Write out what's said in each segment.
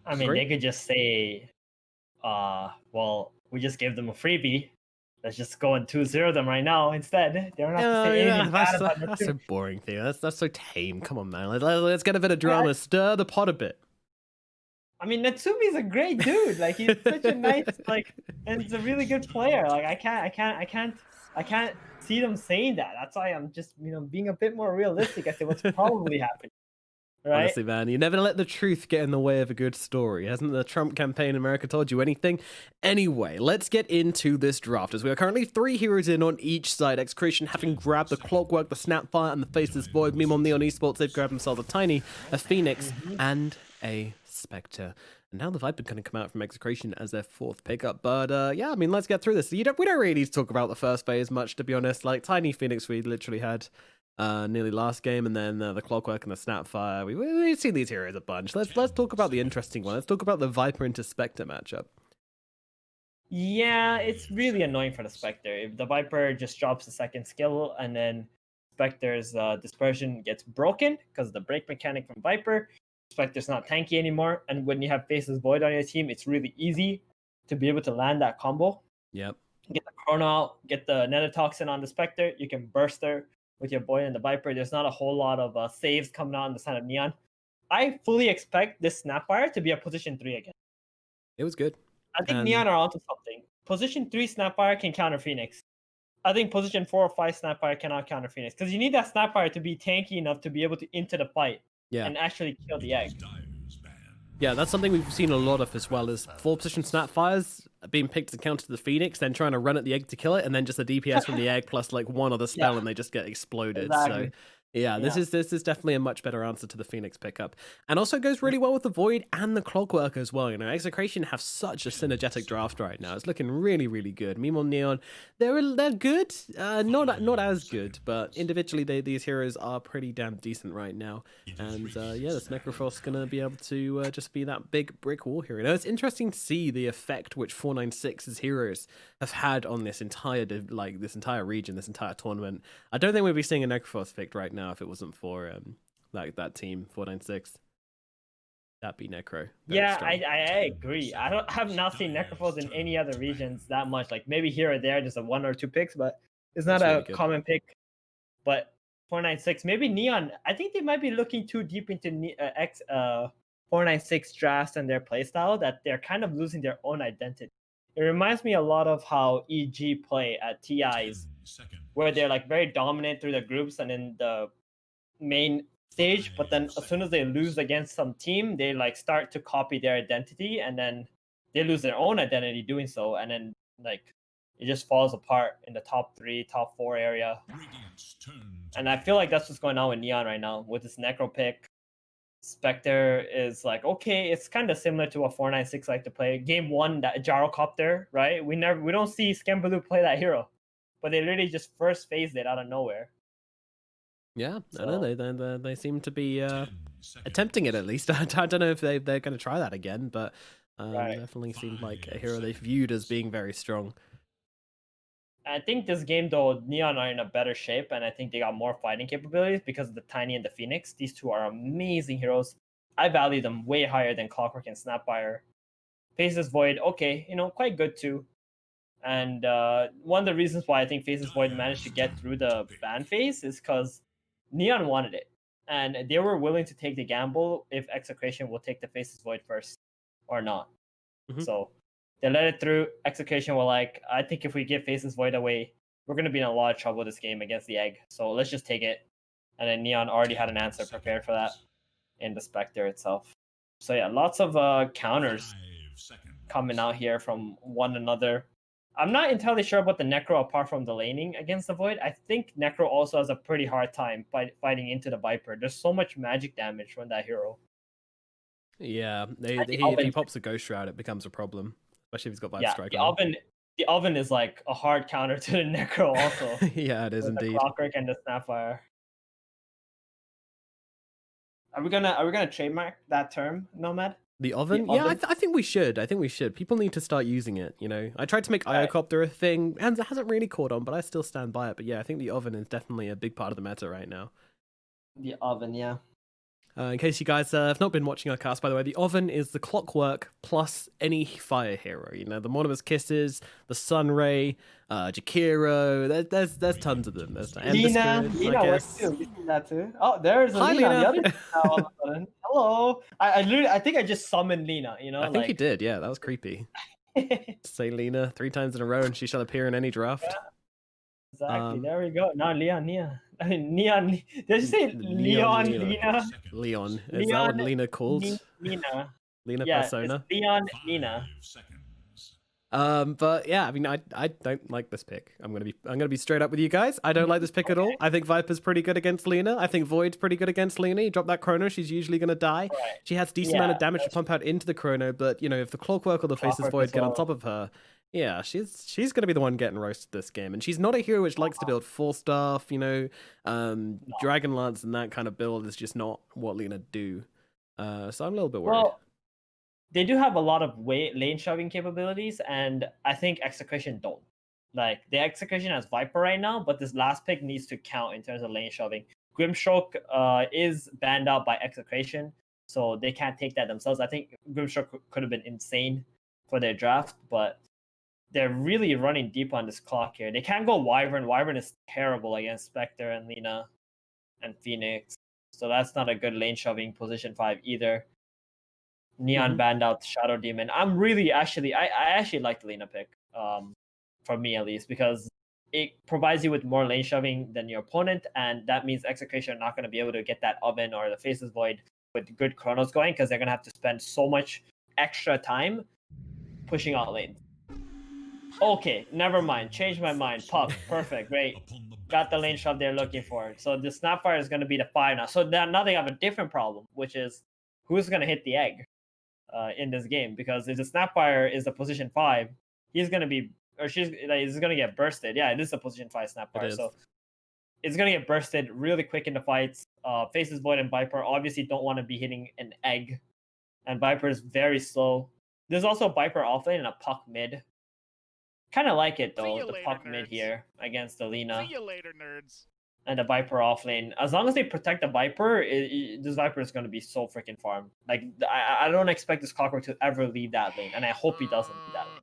I mean, Agree? they could just say, well, we just gave them a freebie. Let's just go and 2-0 them right now instead. They don't have to say Yeah, anything bad that's about that's Map2. so boring, Theo. That's so tame. Come on, man. Let's get a bit of I, drama, stir the pot a bit. I mean, Natsumi's a great dude. Like he's such a nice, like, and he's a really good player. Like I can't see them saying that. That's why I'm just, being a bit more realistic as to what's probably happening, right? Honestly, man, you never let the truth get in the way of a good story. Hasn't the Trump campaign in America told you anything? Anyway, let's get into this draft, as we are currently 3 heroes in on each side. Execration having grabbed the Clockwork, the Snapfire, and the Faceless Void. Meanwhile, Neon Esports, they've grabbed themselves a Tiny, a Phoenix, and a Spectre. And now the Viper going to come out from Execration as their 4th pickup. But yeah, I mean, let's get through this. We don't really need to talk about the first phase much, to be honest. Like, Tiny Phoenix, we literally had nearly last game, and then the Clockwork and the Snapfire. We've seen these heroes a bunch. Let's talk about the interesting one. Let's talk about the Viper into Spectre matchup. Yeah, it's really annoying for the Spectre. If the Viper just drops the second skill and then Spectre's dispersion gets broken because the break mechanic from Viper, Spectre's not tanky anymore. And when you have Faceless Void on your team, it's really easy to be able to land that combo. Yep. Get the Chrono out, get the Nanotoxin on the Spectre. You can burst her with your Void and the Viper. There's not a whole lot of saves coming out on the side of Neon. I fully expect this Snapfire to be a position 3 again. It was good. I think Neon are onto something. Position 3 Snapfire can counter Phoenix. I think position 4 or 5 Snapfire cannot counter Phoenix. Because you need that Snapfire to be tanky enough to be able to enter the fight and actually kill the egg. Yeah, that's something we've seen a lot of as well, is 4 position Snapfires being picked to counter the Phoenix, then trying to run at the egg to kill it, and then just a DPS from the egg plus like one other spell and they just get exploded. Exactly. So yeah, this is definitely a much better answer to the Phoenix pickup, and also goes really well with the Void and the Clockwork as well. You know, Execration have such a synergetic draft right now. It's looking really, really good. Meanwhile, Neon, they're good, not as good, but individually these heroes are pretty damn decent right now. And yeah, this Necrophost's gonna be able to just be that big brick wall hero. Now, it's interesting to see the effect which 496's heroes have had on this entire region, this entire tournament. I don't think we'd be seeing a Necrophost picked right now if it wasn't for that team 496. That'd be Necro. Yeah, I agree. I have not seen Necrophos in any other regions that much. Like maybe here or there, just a 1 or 2 picks, but it's not a common pick. But 496, maybe Neon. I think they might be looking too deep into 496 drafts and their playstyle that they're kind of losing their own identity. It reminds me a lot of how EG play at TIs, where they're like very dominant through the groups and in the main stage, but then as soon as they lose against some team, they like start to copy their identity, and then they lose their own identity doing so, and then like it just falls apart in the top 3, top 4 area. And I feel like that's what's going on with Neon right now with this Necro pick. Spectre is like, okay, it's kind of similar to what 496 like to play. Game 1, that Gyrocopter, right? We don't see Scambaloo play that hero, but they literally just first phased it out of nowhere. Yeah, so. I know they seem to be attempting it at least. I don't know if they're going to try that again, but definitely seemed like a hero they viewed as being very strong. I think this game, though, Neon are in a better shape, and I think they got more fighting capabilities because of the Tiny and the Phoenix. These two are amazing heroes. I value them way higher than Clockwork and Snapfire. Faceless Void, okay, quite good too. And one of the reasons why I think Faceless Void managed to get through the ban phase is because Neon wanted it. And they were willing to take the gamble if Execration will take the Faceless Void first or not. So they let it through. Execration were like, I think if we give Faceless Void away, we're going to be in a lot of trouble this game against the egg. So let's just take it. And then Neon already had an answer prepared for that in the Spectre itself. So yeah, lots of counters coming out here from one another. I'm not entirely sure about the Necro apart from the laning against the Void. I think Necro also has a pretty hard time fighting into the Viper. There's so much magic damage from that hero. Yeah, if he pops a Ghost Shroud, it becomes a problem. Especially if he's got Vibe Strike on. The Oven is like a hard counter to the Necro also. Yeah, it is indeed. The Clockwork and the Snapfire. Are we gonna trademark that term, Nomad? The Oven? Yeah, I think we should. People need to start using it, I tried to make Iocopter a thing, and it hasn't really caught on, but I still stand by it. But yeah, I think the Oven is definitely a big part of the meta right now. The Oven, yeah. In case you guys have not been watching our cast, by the way, the Oven is the Clockwork plus any fire hero. You know, the Mortimer's Kisses, the Sunray, Jakiro. There's tons of them. There's the Ember Spirit, Lina I works guess. too. You see that too? Oh, there's a Hi, Lina on the other Lina. side now all of a sudden. Hello. I literally, I think I just summoned Lina. You know, I think you did. Yeah, that was creepy. Say Lina 3 times in a row, and she shall appear in any draft. Exactly. There we go. Now Leon. I mean, Neon. Did you say Leon? Lina. Leon. Is Leon, that what Lina called? Lina. Lina Yeah, persona. it's Leon, Lina. But yeah, I mean, I don't like this pick. I'm gonna be straight up with you guys. I don't like this pick at all. I think Viper's pretty good against Lina. I think Void's pretty good against Lina. You drop that Chrono, she's usually gonna die. Right. She has decent amount of damage to pump out into the Chrono, but you know, if the Clockwork or the Faceless Void get on top of her, yeah, she's gonna be the one getting roasted this game. And she's not a hero which likes to build full stuff. You know, Dragon Lance and that kind of build is just not what Lina do. So I'm a little bit worried. Well, they do have a lot of lane shoving capabilities, and I think Execration don't. Like, the Execration has Viper right now, but this last pick needs to count in terms of lane shoving. Grimstroke is banned out by Execration, so they can't take that themselves. I think Grimstroke could have been insane for their draft, but they're really running deep on this clock here. They can't go Wyvern. Wyvern is terrible against Spectre and Lina and Phoenix, so that's not a good lane shoving position 5 either. Neon banned out Shadow Demon. I actually like the Lina pick, for me at least, because it provides you with more lane shoving than your opponent, and that means Execration are not going to be able to get that Oven or the Faceless Void with good chronos going, because they're going to have to spend so much extra time pushing out lanes. Okay, never mind. Changed my mind. Puff. Perfect. Great. Got the lane shove they're looking for. So the Snapfire is going to be the 5 now. So now they have a different problem, which is who's going to hit the egg in this game, because if the Snapfire is a position 5, he's gonna be, or he's gonna get bursted. Yeah, it is a position 5 Snapfire, so it's gonna get bursted really quick in the fights. Faces Void and Viper obviously don't want to be hitting an egg, and Viper is very slow. There's also Viper offlane and a Puck mid. Kind of like it though, the Puck mid here against the Lina. See you later, nerds. And the Viper offlane. As long as they protect the Viper, this Viper is going to be so freaking farmed. Like, I don't expect this Clockwork to ever leave that lane, and I hope he doesn't leave that lane.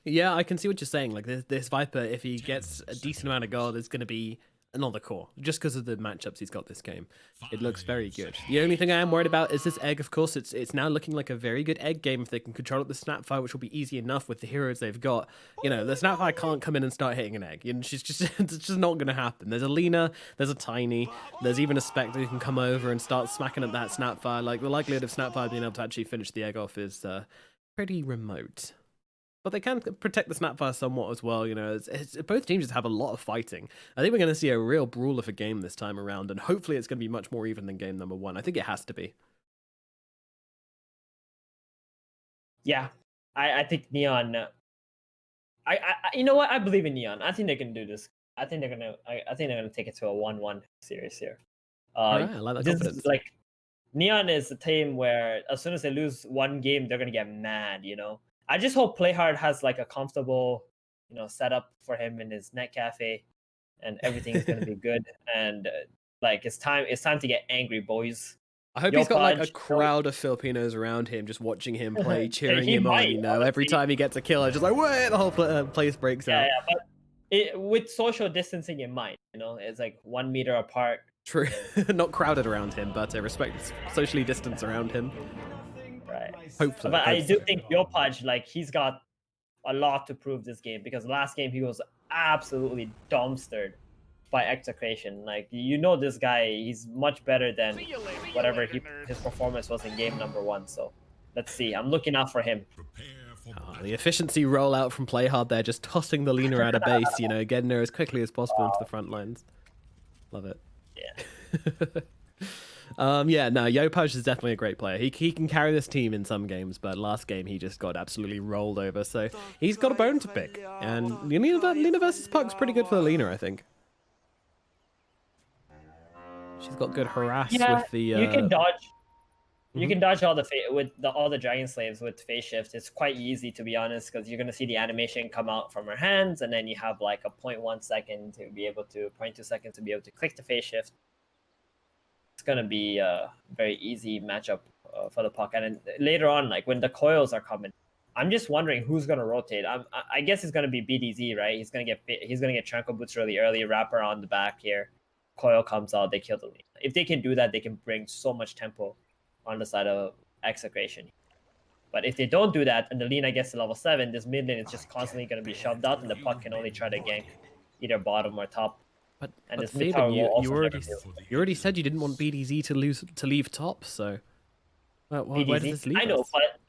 Yeah, I can see what you're saying. Like, this Viper, if he gets a decent amount of gold, is going to be another core, just because of the matchups he's got this game. It looks very good. The only thing I am worried about is this egg, of course. It's now looking like a very good egg game if they can control the Snapfire, which will be easy enough with the heroes they've got. You know, the Snapfire can't come in and start hitting an egg. You know, it's just not going to happen. There's a Lina, there's a Tiny, there's even a Spectre who can come over and start smacking at that Snapfire. Like, the likelihood of Snapfire being able to actually finish the egg off is pretty remote. But they can protect the Snapfire somewhat as well. You know, both teams just have a lot of fighting. I think we're going to see a real brawl of a game this time around, and hopefully it's going to be much more even than game number 1. I think it has to be. Yeah, I think Neon. I you know what? I believe in Neon. I think they can do this. I think they're gonna take it to a 1-1 series here. All right, I like that confidence. Is like, Neon is a team where as soon as they lose one game, they're gonna get mad. You know. I just hope Playhard has like a comfortable, setup for him in his net cafe, and everything's gonna be good. And like, it's time to get angry, boys. I hope he's got like a crowd of Filipinos around him, just watching him play, cheering him on. You know, every time he gets a kill, it's just like, wait, the whole place breaks out. Yeah, but with social distancing in mind, it's like 1 meter apart. True, not crowded around him, but respect socially distanced around him. Right. Hopefully. But I do think Yo-Paj, like, he's got a lot to prove this game, because last game he was absolutely dumpstered by Execration. Like, this guy, he's much better than whatever his performance was in game number 1. So let's see. I'm looking out for him. The efficiency rollout from Playhard there, just tossing the Lina out of base, getting her as quickly as possible into the front lines. Love it. Yeah. Yo-Paj is definitely a great player. He can carry this team in some games, but last game he just got absolutely rolled over. So he's got a bone to pick. And Lina versus Puck's pretty good for the Lina, I think. She's got good harass with the. You can dodge. You can dodge all the Dragon Slaves with phase shift. It's quite easy, to be honest, because you're gonna see the animation come out from her hands, and then you have like a 0.1 second to be able to 0.2 seconds to be able to click the phase shift. it's gonna be a very easy matchup for the puck. And then later on, like when the coils are coming, I'm just wondering who's gonna rotate. I guess it's gonna be BDZ, right? He's gonna get Tranquil Boots really early, wrapper on the back here. Coil comes out, they kill the lead. If they can do that, they can bring so much tempo on the side of Execration. But if they don't do that and the Lina gets to level 7, this mid lane is just constantly going to be shoved out and the puck can only try to gank either bottom or top. And this mid tower will also never you already said you didn't want BDZ to leave top, so where does this leave I know, us? but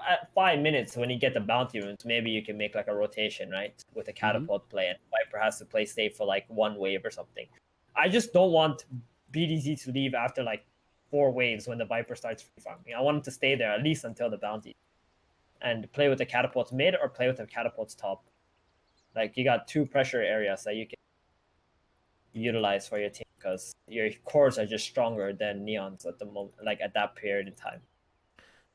at 5 minutes when you get the bounty runes, maybe you can make like a rotation, right? With a catapult play, and Viper has to play safe for like one wave or something. I just don't want BDZ to leave after like 4 waves when the Viper starts free farming. I want him to stay there at least until the bounty, and play with the catapults mid or play with the catapults top. Like you got 2 pressure areas that you can utilize for your team because your cores are just stronger than Neon's at the moment, like at that period in time.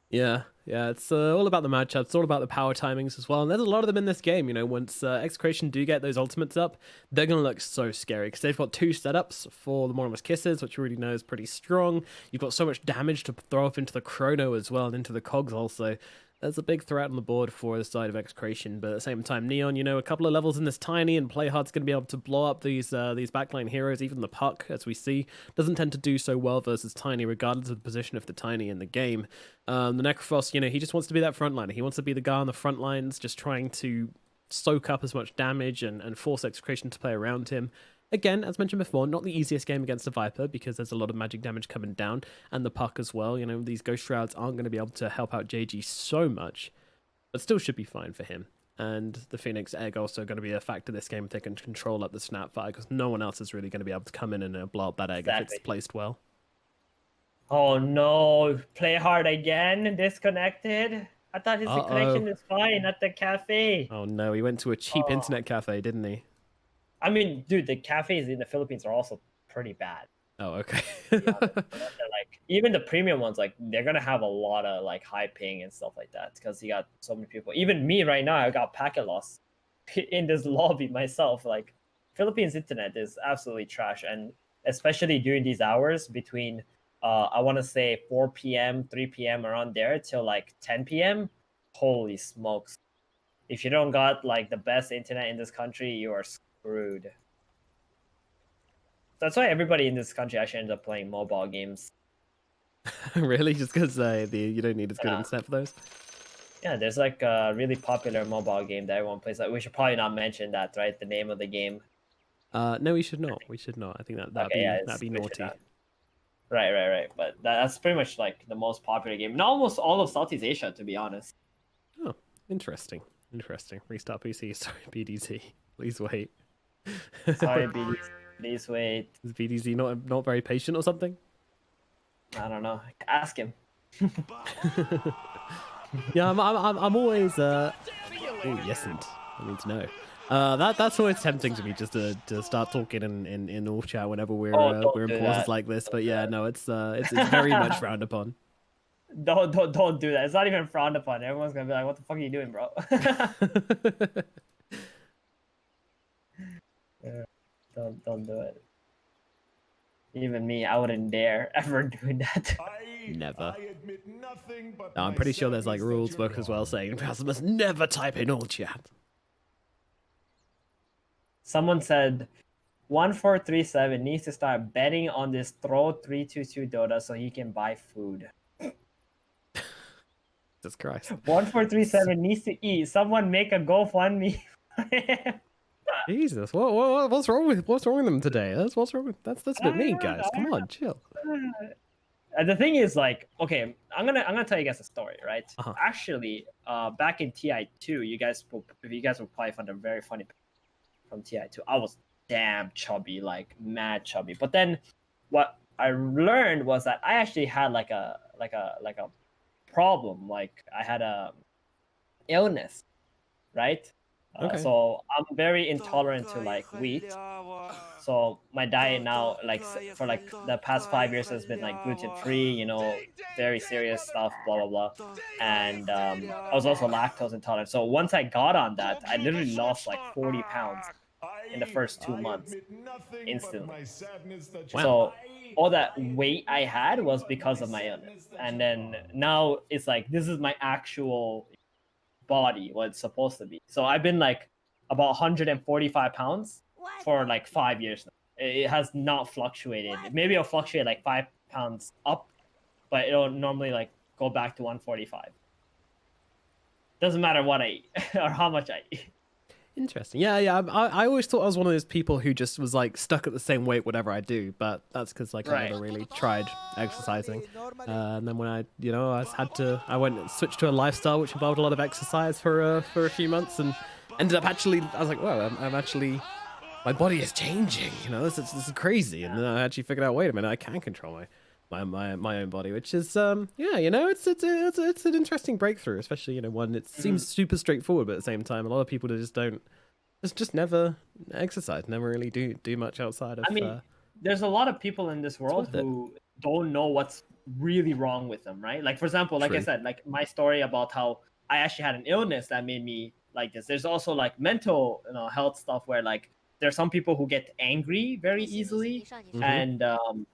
Yeah, it's all about the matchups. It's all about the power timings as well. And there's a lot of them in this game. You know, once Execration do get those ultimates up, they're going to look so scary because they've got 2 setups for the Mortimer's Kisses, which you already know is pretty strong. You've got so much damage to throw off into the Chrono as well and into the Cogs also. There's a big threat on the board for the side of Execration, but at the same time, Neon, you know, a couple of levels in this Tiny, and Playhard's going to be able to blow up these backline heroes. Even the Puck, as we see, doesn't tend to do so well versus Tiny, regardless of the position of the Tiny in the game. The Necrophos, you know, he just wants to be that frontliner. He wants to be the guy on the front lines, just trying to soak up as much damage and force Execration to play around him. Again, as mentioned before, not the easiest game against the Viper because there's a lot of magic damage coming down, and the Puck as well. You know, these Ghost Shrouds aren't going to be able to help out JG so much, but still should be fine for him. And the Phoenix Egg also going to be a factor this game if they can control up the Snapfire, because no one else is really going to be able to come in and blow up that egg if it's placed well. Oh no, play hard again, disconnected. I thought his connection is fine at the cafe. Oh no, he went to a cheap internet cafe, didn't he? I mean, dude, the cafes in the Philippines are also pretty bad. Oh, okay. Like even the premium ones, like they're gonna have a lot of like high ping and stuff like that because you got so many people. Even me right now, I got packet loss in this lobby myself. Like Philippines internet is absolutely trash, and especially during these hours between I want to say 4 p.m., 3 p.m. around there till like 10 p.m. Holy smokes! If you don't got like the best internet in this country, you are screwed. That's why everybody in this country actually ends up playing mobile games. Really? Just because you don't need as good internet for those? Yeah, there's like a really popular mobile game that everyone plays. Like, we should probably not mention that, right? The name of the game. No, we should not. We should not. I think that'd be naughty. Right. But that's pretty much like the most popular game in almost all of Southeast Asia, to be honest. Oh, interesting. Restart PC. Sorry, BDZ. Please wait. Sorry, BDZ. Please wait. Is BDZ not very patient or something? I don't know. Ask him. Yeah, I'm always oh yes, and I need to know. That's always tempting to me, just to start talking in all chat whenever we're in pauses like this. But yeah, no, it's very much frowned upon. Don't do that. It's not even frowned upon. Everyone's gonna be like, "What the fuck are you doing, bro?" Yeah, don't do it. Even me, I wouldn't dare ever do that. Never. No, I'm pretty sure there's like rules book as well saying browser must never type in all chat. Someone said 1437 needs to start betting on this throw 322 Dota so he can buy food. Jesus Christ. 1437 needs to eat. Someone make a GoFundMe. Jesus, what's wrong with them today? That's a bit mean, guys. Come on, chill. The thing is, like, okay, I'm gonna tell you guys a story, right? Actually, back in TI2, you guys will probably find a very funny from TI2. I was damn chubby, like mad chubby. But then, what I learned was that I actually had like a problem. Like I had a illness, right? So I'm very intolerant to like wheat. So my diet now, like for like the past 5 years, has been like gluten free. You know, very serious stuff, blah blah blah. And I was also lactose intolerant. So once I got on that, I literally lost like 40 pounds in the first 2 months instantly. Wow. all that weight I had was because of my illness. And then now it's like this is my actual body, what it's supposed to be. So I've been like about 145 pounds for like 5 years now. It has not fluctuated. Maybe it'll fluctuate like 5 pounds up, but it'll normally like go back to 145. Doesn't matter what I eat or how much I eat. Interesting. Yeah, yeah. I always thought I was one of those people who just was like stuck at the same weight whatever I do, but that's because like I Right. never really tried exercising. And then when I went and switched to a lifestyle which involved a lot of exercise for a few months, and ended up actually, I was like, whoa, I'm actually, my body is changing. You know, this is crazy. And then I actually figured out, wait a minute, I can control my own body, which is yeah, you know, it's an interesting breakthrough, especially, you know, one it seems super straightforward, but at the same time a lot of people just don't just never exercise, never really do much outside of I mean, there's a lot of people in this world worth it. who don't know what's really wrong with them, right? Like for example, like I True. said, like my story about how I actually had an illness that made me like this. There's also like mental, you know, health stuff where like there's some people who get angry very easily and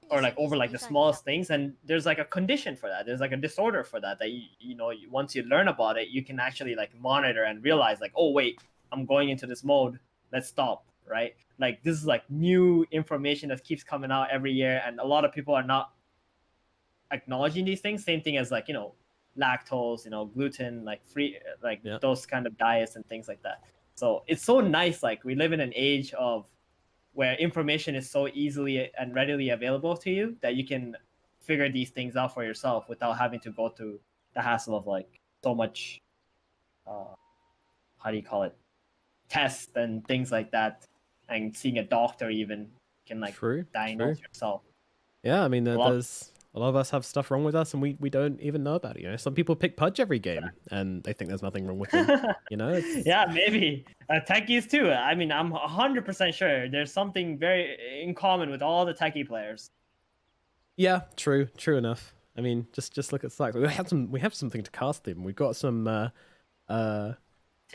or like over like the smallest things, and there's like a condition for that. There's like a disorder for that you know, once you learn about it, you can actually like monitor and realize like, oh wait, I'm going into this mode, let's stop, right? Like this is like new information that keeps coming out every year, and a lot of people are not acknowledging these things. Same thing as like, you know, lactose, you know, gluten, like free, like Yeah. those kind of diets and things like that. So it's so nice. Like we live in an age of where information is so easily and readily available to you that you can figure these things out for yourself without having to go through the hassle of like so much, how do you call it, tests and things like that, and seeing a doctor even can like diagnose yourself. Yeah, I mean, there's a lot of us have stuff wrong with us, and we don't even know about it. You know, some people pick Pudge every game, and they think there's nothing wrong with them. You know, yeah, maybe techies too. I mean, I'm 100% sure there's something very in common with all the techie players. Yeah, true enough. I mean, just look at Slack. We have something to cast him. We've got some noughts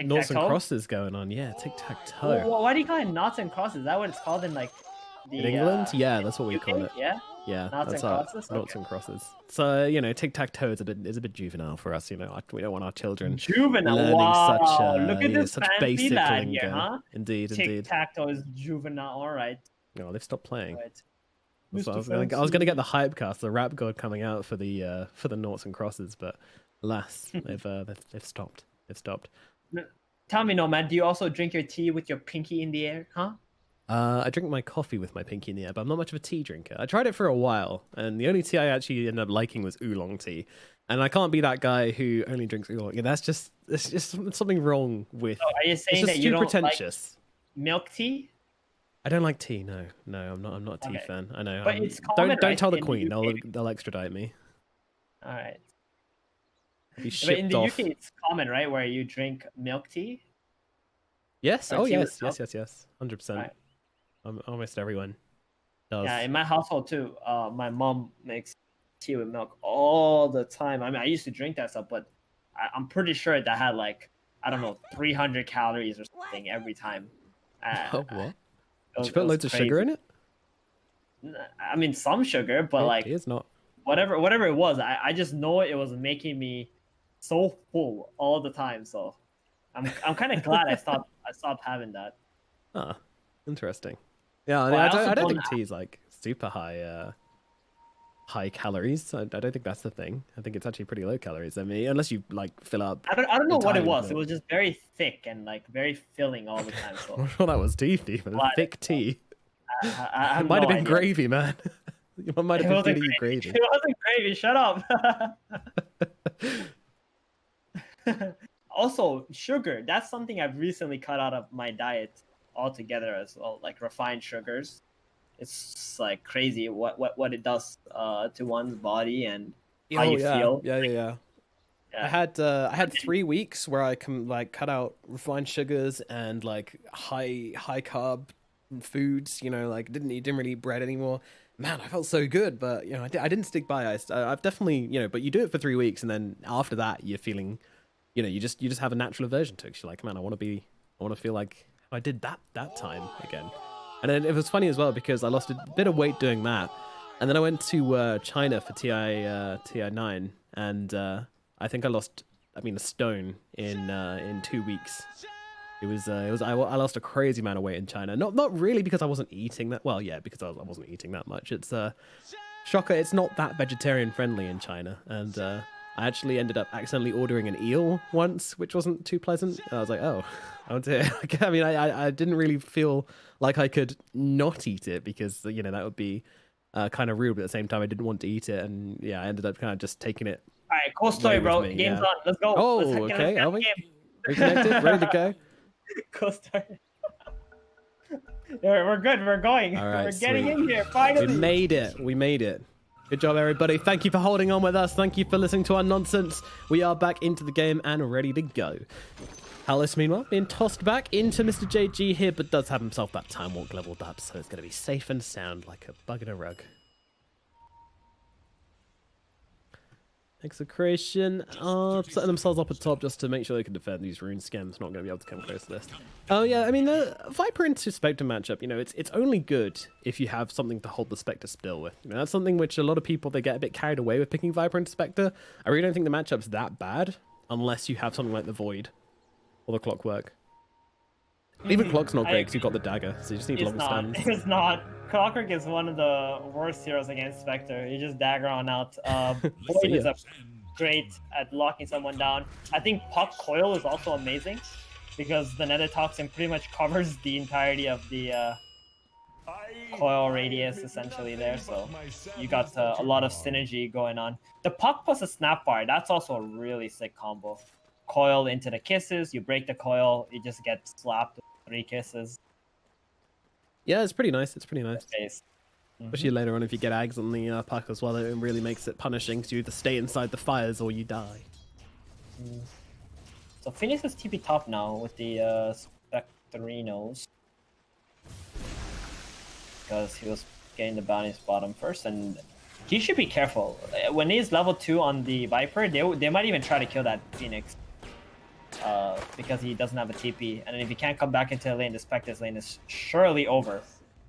and crosses going on. Yeah, tic-tac-toe. Well, why do you call it noughts and crosses? Is that what it's called in like in England? Yeah, that's what we UK? call it. Yeah. Yeah, Noughts that's and our crosses? noughts and crosses. So, you know, tic-tac-toe is a bit juvenile for us. You know, we don't want our children juvenile. learning Wow. Look at this such fancy basic lad lingo. here, huh? Indeed. Tic-tac-toe is juvenile. All right. No, they've stopped playing. Right. I was gonna get the hype cast, the rap god coming out for the noughts and crosses, but alas, they've stopped. They've stopped. Tell me, Nomad, do you also drink your tea with your pinky in the air, huh? I drink my coffee with my pinky in the air, but I'm not much of a tea drinker. I tried it for a while, and the only tea I actually ended up liking was oolong tea. And I can't be that guy who only drinks oolong. Yeah, there's just something wrong with. So are you saying that you don't pretentious. Like milk tea? I don't like tea. No, I'm not a tea fan. I know. But it's common, don't tell the in Queen. the They'll extradite me. All right. But in the UK, it's common, right, where you drink milk tea. Yes. Oh, yes. 100%. Right. Almost everyone does. Yeah, in my household too. My mom makes tea with milk all the time. I mean, I used to drink that stuff, but I'm pretty sure that had like, I don't know, 300 calories or something every time. Oh, what? Did you put loads of sugar in it? I mean, some sugar, but like it's not. Whatever it was, I just know it was making me so full all the time. So I'm kind of glad I stopped having that. Ah, interesting. Yeah, I don't think tea is like super high calories. I don't think that's the thing. I think it's actually pretty low calories. I mean, unless you like fill up. I don't know what it was. It was just very thick and like very filling all the time. So well, that was tea, Stephen. Thick tea. It might have been gravy, man. You might have been feeding you gravy. It wasn't gravy. Shut up. Also, sugar. That's something I've recently cut out of my diet altogether as well. Like refined sugars. It's like crazy what it does to one's body and how you feel. Yeah. I had 3 weeks where I can like cut out refined sugars and like high carb foods. You know, like didn't really eat bread anymore. Man, I felt so good, but you know, I didn't stick by it. I've definitely, you know, but you do it for 3 weeks, and then after that, you're feeling, you know, you just have a natural aversion to it. You're like, man, I want to feel like I did that time again. And then it was funny as well because I lost a bit of weight doing that, And then I went to China for TI9, and I think I lost, a stone in 2 weeks. I lost a crazy amount of weight in China. Not really because I wasn't eating that. Well, yeah, because I wasn't eating that much. It's shocker. It's not that vegetarian friendly in China, and I actually ended up accidentally ordering an eel once, which wasn't too pleasant. I was like, oh, I didn't really feel like I could not eat it because that would be kind of rude, but at the same time I didn't want to eat it, and yeah, I ended up kind of just taking it. All right, cool story, bro. Game's on. Let's go. Oh, okay. Are we reconnected? Ready to go? Cool story. We're good. We're going. All right, we're getting in here. Finally. We made it. Good job, everybody. Thank you for holding on with us. Thank you for listening to our nonsense. We are back into the game and ready to go. Palace, meanwhile, being tossed back into Mr. JG here, but does have himself that time walk leveled up, so it's going to be safe and sound like a bug in a rug. Execration are setting themselves up at top just to make sure they can defend these rune scams. Not going to be able to come close to this. Oh yeah, the Viper into Spectre matchup, it's only good if you have something to hold the Spectre still with. That's something which a lot of people, they get a bit carried away with picking Viper into Spectre. I really don't think the matchup's that bad unless you have something like the Void or the Clockwork. Even Clock's not great because you've got the dagger, so you just need long stands. It's not. Clockwork is one of the worst heroes against Spectre. You just dagger on out. Void is great at locking someone down. I think Puck Coil is also amazing because the Nether Toxin pretty much covers the entirety of the coil radius essentially there. So you got a lot of synergy going on. The Puck plus a Snap Bar, that's also a really sick combo. Coil into the kisses, you break the coil, you just get slapped with 3 kisses. Yeah, it's pretty nice. Especially later on if you get Ags on the Puck as well, it really makes it punishing, so you either stay inside the fires or you die. So Phoenix is TP top now with the Spectrinos. Because he was getting the bounties bottom first, and he should be careful. When he's level 2 on the Viper, they might even try to kill that Phoenix. Because he doesn't have a TP, and if he can't come back into the lane, the Spectre's lane is surely over.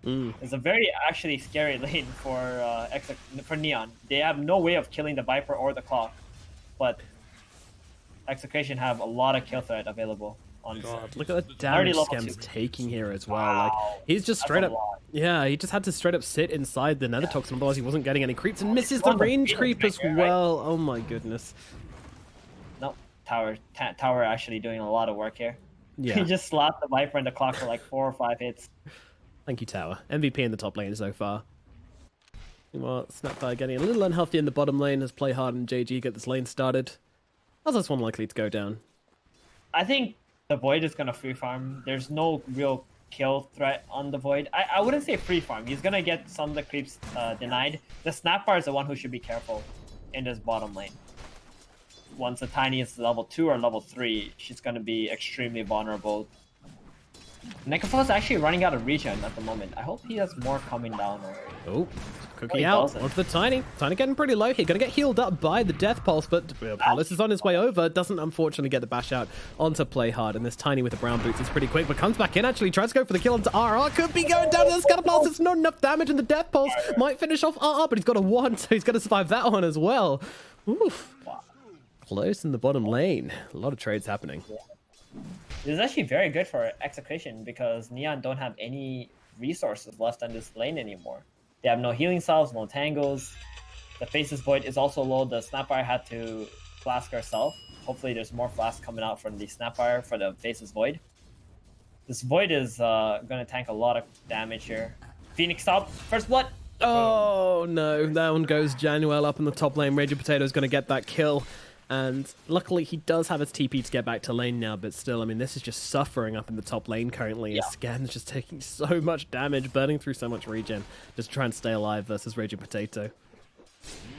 It's a very actually scary lane for Neon. They have no way of killing the Viper or the Clock, but Execration have a lot of kill threat available. Look at the damage Scam's taking here as well. Wow. Like he's just straight up, yeah, he just had to straight up sit inside the Nether Toxin, otherwise he wasn't getting any creeps, and misses the range creep as well. Right? Oh my goodness. Tower actually doing a lot of work here. Yeah. He just slapped the Viper in the Clock for like 4 or 5 hits. Thank you, Tower. MVP in the top lane so far. Meanwhile, Snapfire getting a little unhealthy in the bottom lane as Play Hard and JG get this lane started. How's this one likely to go down? I think the Void is going to free farm. There's no real kill threat on the Void. I wouldn't say free farm. He's going to get some of the creeps denied. The Snapfire is the one who should be careful in this bottom lane. Once the Tiny is level 2 or level 3, she's going to be extremely vulnerable. Necrophil is actually running out of regen at the moment. I hope he has more coming down already. Oh, cooking out onto the Tiny. Tiny getting pretty low here. Going to get healed up by the Death Pulse, but Palace is on his way over. Doesn't unfortunately get the bash out onto Play Hard, and this Tiny with the brown boots is pretty quick, but comes back in actually, tries to go for the kill onto RR. Could be going down to the Scuttle Blast. It's not enough damage, and the Death Pulse might finish off RR, but he's got a 1, so he's going to survive that one as well. Oof. Close in the bottom lane. A lot of trades happening. This is actually very good for Execration because Neon don't have any resources left on this lane anymore. They have no healing salves, no tangles. The Faceless Void is also low. The Snapfire had to flask herself. Hopefully there's more flasks coming out from the Snapfire for the Faceless Void. This Void is going to tank a lot of damage here. Phoenix top. First blood. Oh no, that one goes Januel up in the top lane. Raging Potato is going to get that kill. And luckily, he does have his TP to get back to lane now, but still, this is just suffering up in the top lane currently. Yeah. Scan's just taking so much damage, burning through so much regen, just to try and stay alive versus Raging Potato.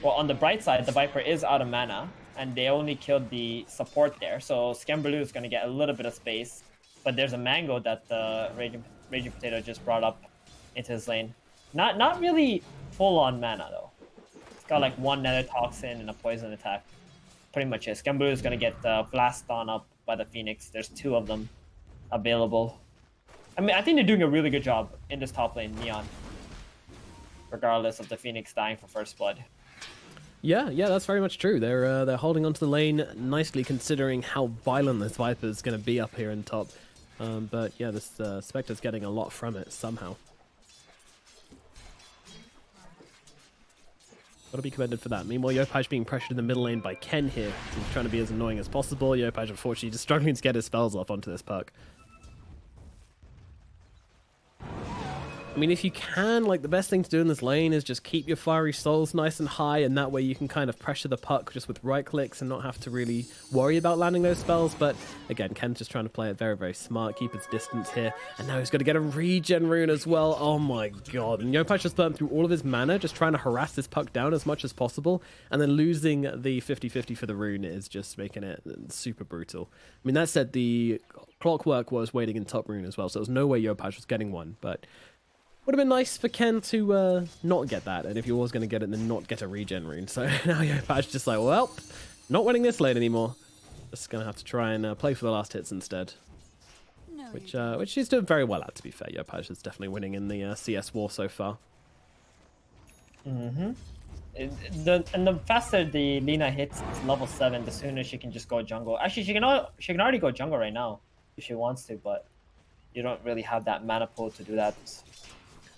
Well, on the bright side, the Viper is out of mana, and they only killed the support there, so Scamberloo is going to get a little bit of space, but there's a Mango that the Raging Potato just brought up into his lane. Not really full-on mana, though. It's got like 1 Nether Toxin and a Poison attack. Pretty much it. Scamberloo is going to get blast on up by the Phoenix. There's 2 of them available. I think they're doing a really good job in this top lane, Neon. regardless of the Phoenix dying for first blood. Yeah, that's very much true. They're holding onto the lane nicely, considering how violent this Viper is going to be up here in top. But yeah, this Spectre's getting a lot from it somehow. Gotta be commended for that. Meanwhile, Yo-Paj being pressured in the middle lane by Ken here. He's trying to be as annoying as possible. Yo-Paj, unfortunately, just struggling to get his spells off onto this puck. I mean, if you can, like, the best thing to do in this lane is just keep your fiery souls nice and high, and that way you can kind of pressure the puck just with right clicks and not have to really worry about landing those spells. But again, Ken's just trying to play it very, very smart, keep his distance here, and now he's going to get a regen rune as well. Oh my god. And Yo-Paj just burnt through all of his mana, just trying to harass this puck down as much as possible, and then losing the 50-50 for the rune is just making it super brutal. I mean, that said, the Clockwork was waiting in top rune as well, so there was no way Yo-Paj was getting one, but would have been nice for Ken to not get that, and if he was going to get it, then not get a regen rune. So now Yo-Paj just like, well, not winning this lane anymore. Just going to have to try and play for the last hits instead. Which she's doing very well at, to be fair. Yo-Paj is definitely winning in the CS war so far. And the faster the Lina hits level 7, the sooner she can just go jungle. Actually, she can already go jungle right now if she wants to, but you don't really have that mana pool to do that.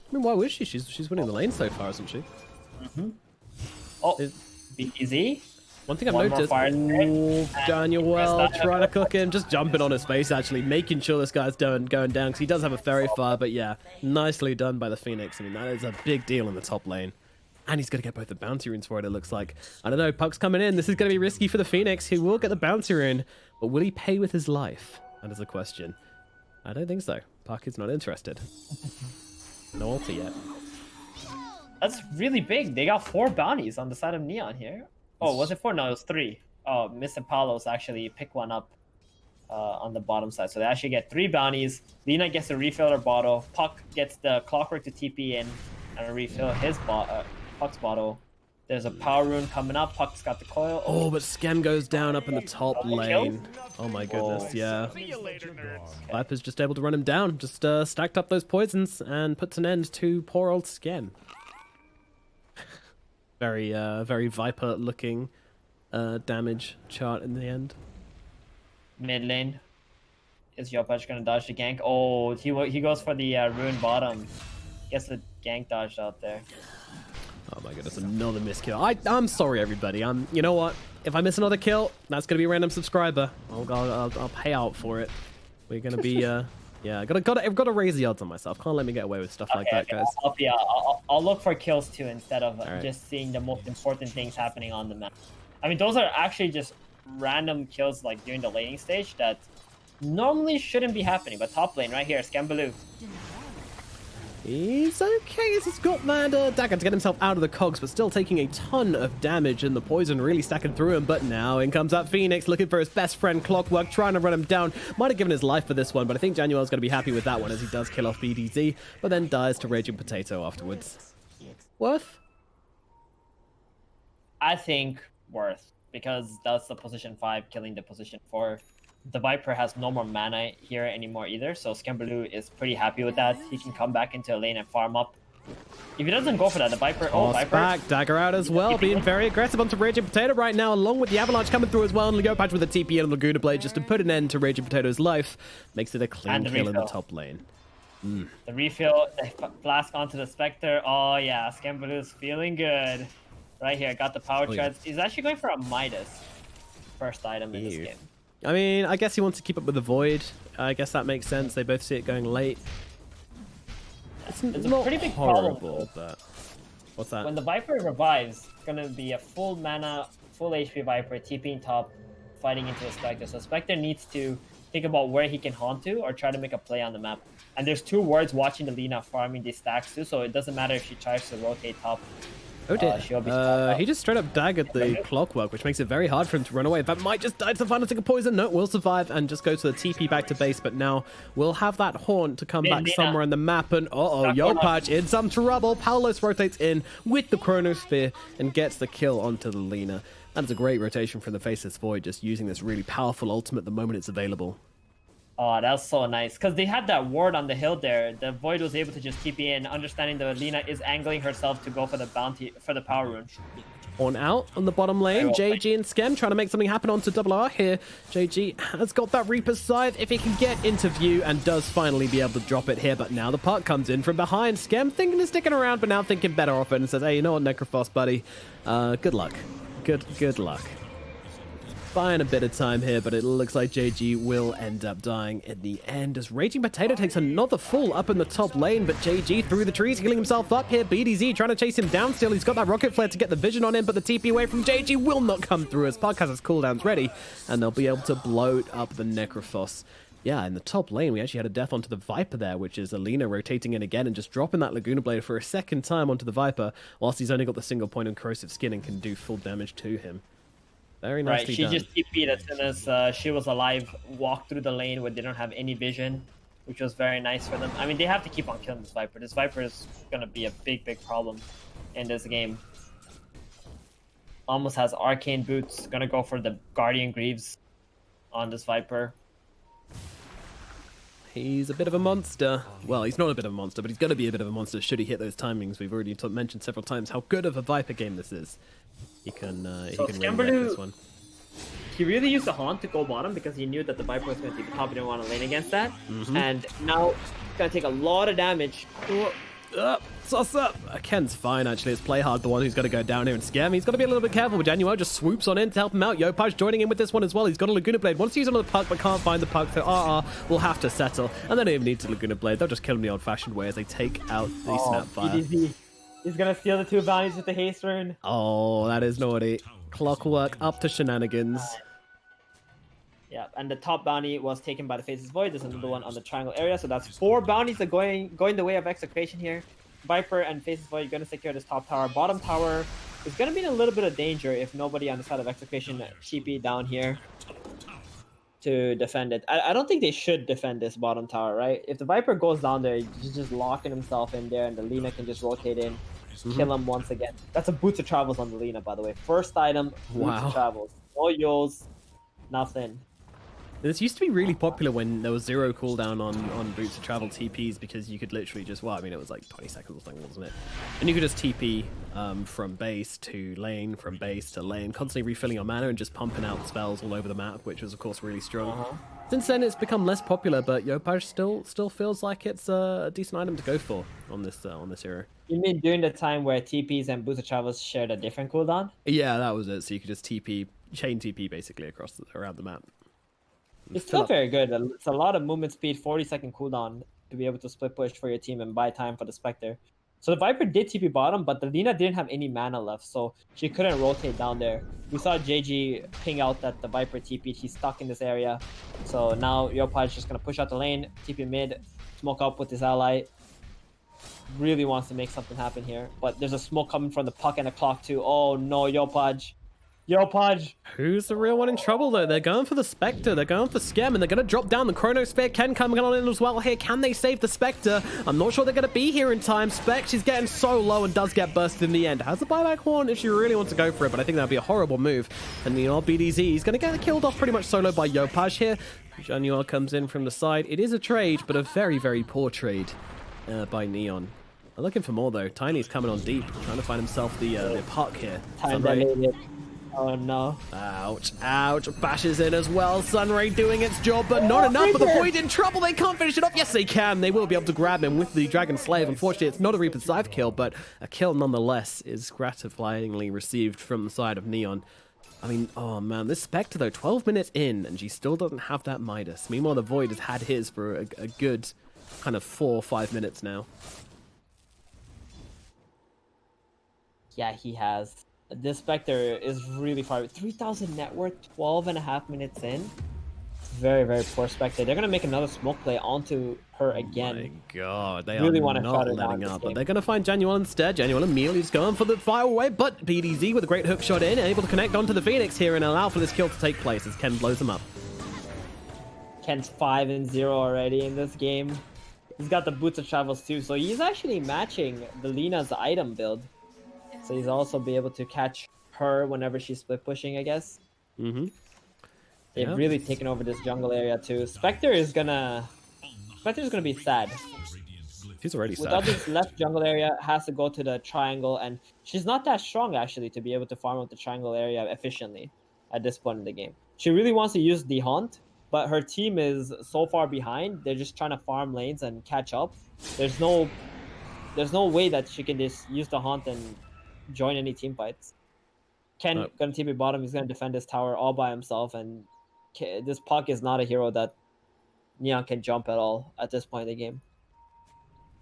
I mean, why would she? She's winning the lane so far, isn't she? Oh, easy. One thing I've noticed, Daniel trying to cook him, just jumping on his face, actually, making sure this guy's going down, because he does have a fairy fire, but yeah, nicely done by the Phoenix. I mean, that is a big deal in the top lane. And he's going to get both the bounty runes for it, it looks like. I don't know, puck's coming in. This is going to be risky for the Phoenix. He will get the bounty rune, but will he pay with his life? That is the question. I don't think so. Puck is not interested. No ulti yet. That's really big. They got 4 bounties on the side of Neon here. Oh, was it 4? No, it was 3. Oh, Mr. Palos actually picked one up on the bottom side. So they actually get 3 bounties. Lina gets to refill her bottle. Puck gets the Clockwork to TP in and refill his Puck's bottle. There's a power rune coming up. Puck's got the coil. Oh, but Skem goes down up in the top lane. Oh my goodness, yeah. Viper's just able to run him down. Just stacked up those poisons and puts an end to poor old Skem. Very Viper-looking damage chart in the end. Mid lane. Is Yo-Paj gonna dodge the gank? Oh, he goes for the rune bottom. Gets the gank dodged out there. Oh my goodness, another miss kill. I'm sorry, everybody. You know what? If I miss another kill, that's gonna be a random subscriber. I'll pay out for it. We're gonna be yeah. I've got to raise the odds on myself. Can't let me get away with stuff like that, guys. I'll look for kills too instead of just seeing the most important things happening on the map. I mean, those are actually just random kills like during the laning stage that normally shouldn't be happening. But top lane right here, Scambaloo. He's okay. He's got that dagger to get himself out of the cogs, but still taking a ton of damage, and the poison really stacking through him. But now in comes that Phoenix, looking for his best friend Clockwork, trying to run him down. Might have given his life for this one, but I think Januel's going to be happy with that one, as he does kill off BDZ, but then dies to Raging Potato afterwards. Worth? I think worth, because that's the position 5 killing the position 4. The Viper has no more mana here anymore either, so Scambaloo is pretty happy with that. He can come back into a lane and farm up. If he doesn't go for that, the Viper... Oh, Viper. Back, dagger out as well, being very aggressive onto Raging Potato right now, along with the Avalanche coming through as well, and Yo-Paj with a TP and Laguna Blade just to put an end to Raging Potato's life. Makes it a clean kill in the top lane. The refill, the flask onto the Spectre. Oh yeah, Scambaloo's feeling good. Right here, got the power charge. Yeah. He's actually going for a Midas. First item in this game. I mean, I guess he wants to keep up with the Void. I guess that makes sense. They both see it going late. It's not a pretty big horrible, but... What's that? When the Viper revives, it's going to be a full mana, full HP Viper, TPing top, fighting into a Spectre. So Spectre needs to think about where he can haunt to or try to make a play on the map. And there's 2 wards watching the Lina farming these stacks too, so it doesn't matter if she tries to rotate top. Oh dear. He just straight up daggered the Clockwork, which makes it very hard for him to run away. That might just die to the final tick of poison. No, will survive and just go to the TP back to base. But now we'll have that haunt to come back somewhere on the map. And Yo-Paj in some trouble. Paulus rotates in with the Chronosphere and gets the kill onto the Lina. That is a great rotation from the Faceless Void, just using this really powerful ultimate the moment it's available. Oh, that's so nice. Because they had that ward on the hill there. The Void was able to just TP in, understanding that Lina is angling herself to go for the bounty, for the power rune. On out on the bottom lane, JG and Skem trying to make something happen onto Double R here. JG has got that Reaper's Scythe if he can get into view and does finally be able to drop it here. But now the puck comes in from behind. Skem thinking of sticking around, but now thinking better of it and says, hey, you know what, Necrophos, buddy? Good luck. Good luck. Buying a bit of time here, but it looks like JG will end up dying in the end as Raging Potato takes another fall up in the top lane, but JG through the trees, healing himself up here. BDZ trying to chase him down still. He's got that rocket flare to get the vision on him, but the TP away from JG will not come through as Puck has his cooldowns ready, and they'll be able to blow up the Necrophos. Yeah, in the top lane, we actually had a death onto the Viper there, which is Alina rotating in again and just dropping that Laguna Blade for a second time onto the Viper, whilst he's only got the single point of corrosive skin and can do full damage to him. Very nicely done. She just TP'd as soon as she was alive, walked through the lane where they don't have any vision, which was very nice for them. I mean, they have to keep on killing this Viper. This Viper is going to be a big problem in this game. Almost has Arcane Boots, going to go for the Guardian Greaves on this Viper. He's a bit of a monster. Well, he's not a bit of a monster, but he's going to be a bit of a monster should he hit those timings. We've already mentioned several times how good of a Viper game this is. He can really wreck this one. He really used the Haunt to go bottom because he knew that the Viper was going to be top. He didn't want to lane against that. And now he's going to take a lot of damage. Sauce up! Ken's fine, actually. It's Playhard, the one who's going to go down here and scare me. He's got to be a little bit careful, but Daniel just swoops on in to help him out. Yo-Paj joining in with this one as well. He's got a Laguna Blade. Wants to use another puck, but can't find the puck, so will have to settle. And they don't even need to Laguna Blade. They'll just kill him the old-fashioned way as they take out the Snapfire. BDZ. He's going to steal the 2 bounties with the haste rune. Oh, that is naughty. Clockwork up to shenanigans. Yeah, and the top bounty was taken by the Faceless Void. There's another one on the triangle area, so that's 4 bounties that going the way of Execration here. Viper and Faceless Void are going to secure this top tower. Bottom tower is going to be in a little bit of danger if nobody on the side of Execration TP down here to defend it. I don't think they should defend this bottom tower, right? If the Viper goes down there, he's just locking himself in there, and the Lina can just rotate in, kill him once again. That's a Boots of Travels on the Lina, by the way. First item, Boots of Travels. No yos, nothing. This used to be really popular when there was 0 cooldown on Boots of Travel TPs because you could literally just, well, I mean, it was like 20 seconds or something, wasn't it? And you could just TP from base to lane, from base to lane, constantly refilling your mana and just pumping out spells all over the map, which was, of course, really strong. Since then, it's become less popular, but Yo-Paj still feels like it's a decent item to go for on this era. You mean during the time where TPs and Boots of Travels shared a different cooldown? Yeah, that was it. So you could just TP, chain TP basically around the map. It's still very good. It's a lot of movement speed, 40-second cooldown to be able to split push for your team and buy time for the Spectre. So the Viper did TP bottom, but the Lina didn't have any mana left, so she couldn't rotate down there. We saw JG ping out that the Viper TP'd. He's stuck in this area. So now Yo-Paj is just going to push out the lane, TP mid, smoke up with his ally. Really wants to make something happen here. But there's a smoke coming from the puck and the clock too. Oh no, Yo-Paj. Yo-Paj. Who's the real one in trouble, though? They're going for the Spectre. They're going for Skem, and they're going to drop down. The Chronosphere can come on in as well here. Can they save the Spectre? I'm not sure they're going to be here in time. Spec, she's getting so low and does get bursted in the end. Has the buyback horn if she really wants to go for it, but I think that would be a horrible move. And the BDZ, he's going to get killed off pretty much solo by Yo-Paj here. Januar comes in from the side. It is a trade, but a very, very poor trade by Neon. I'm looking for more, though. Tiny's coming on deep, trying to find himself the puck here. Oh no. Ouch, ouch. Bashes in as well. Sunray doing its job, but not enough. But the Void in trouble. They can't finish it off. Yes, they can. They will be able to grab him with the Dragon Slave. Unfortunately, it's not a Reaper's Scythe kill, but a kill nonetheless is gratifyingly received from the side of Neon. I mean, oh man, this Spectre though, 12 minutes in, and she still doesn't have that Midas. Meanwhile, the Void has had his for a good kind of 4 or 5 minutes now. Yeah, he has. This Spectre is really far. 3,000 net worth, 12.5 minutes in. It's very, very poor Spectre. They're going to make another smoke play onto her again. Oh my god, they really are not letting up. But they're going to find Januel instead. Januel immediately is going for the fire away, but BDZ with a great hook shot in, able to connect onto the Phoenix here and allow for this kill to take place as Ken blows him up. Ken's 5-0 already in this game. He's got the Boots of Travels too, so he's actually matching the Lina's item build. So he's also be able to catch her whenever she's split pushing, I guess. Mm-hmm. They've really taken over this jungle area too. Spectre's gonna be sad. She's already sad. Without this left jungle area, has to go to the triangle, and she's not that strong actually to be able to farm out the triangle area efficiently at this point in the game. She really wants to use the haunt, but her team is so far behind. They're just trying to farm lanes and catch up. There's no way that she can just use the haunt and join any team fights. Ken gonna TP bottom. He's gonna defend this tower all by himself, and this Puck is not a hero that Neon can jump at all at this point in the game.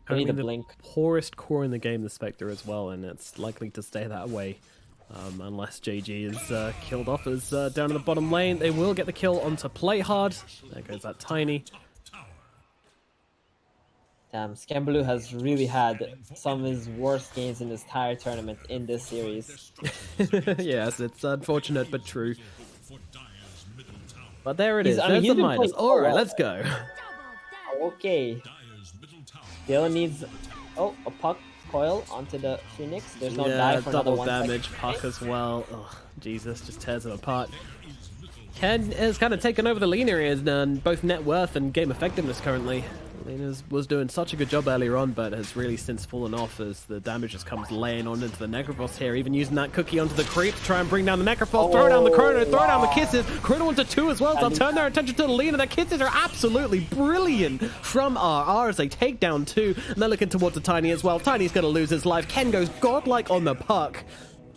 They need to blink. Poorest core in the game, the Spectre as well, and it's likely to stay that way unless JG is killed off as down in the bottom lane. They will get the kill onto Play Hard. There goes that Tiny. Damn, Scambaloo has really had some of his worst games in this entire tournament in this series. Yes, it's unfortunate but true. But there it is. I mean, There's the minus. All right, let's go. Okay. Dylan needs a Puck coil onto the Phoenix. There's no die for another double damage Puck as well. Oh, Jesus, just tears him apart. Ken has kind of taken over the lane areas and both net worth and game effectiveness currently. Lena was doing such a good job earlier on, but has really since fallen off as the damage just comes laying on into the Necrophos here, even using that cookie onto the creep to try and bring down the Necrophos, throw down the Chrono, throw down the Kisses, Chrono onto 2 as well, so they'll turn their attention to the Lena. The Kisses are absolutely brilliant from RR as they take down 2, and they're looking towards the Tiny as well. Tiny's going to lose his life. Ken goes godlike on the Puck.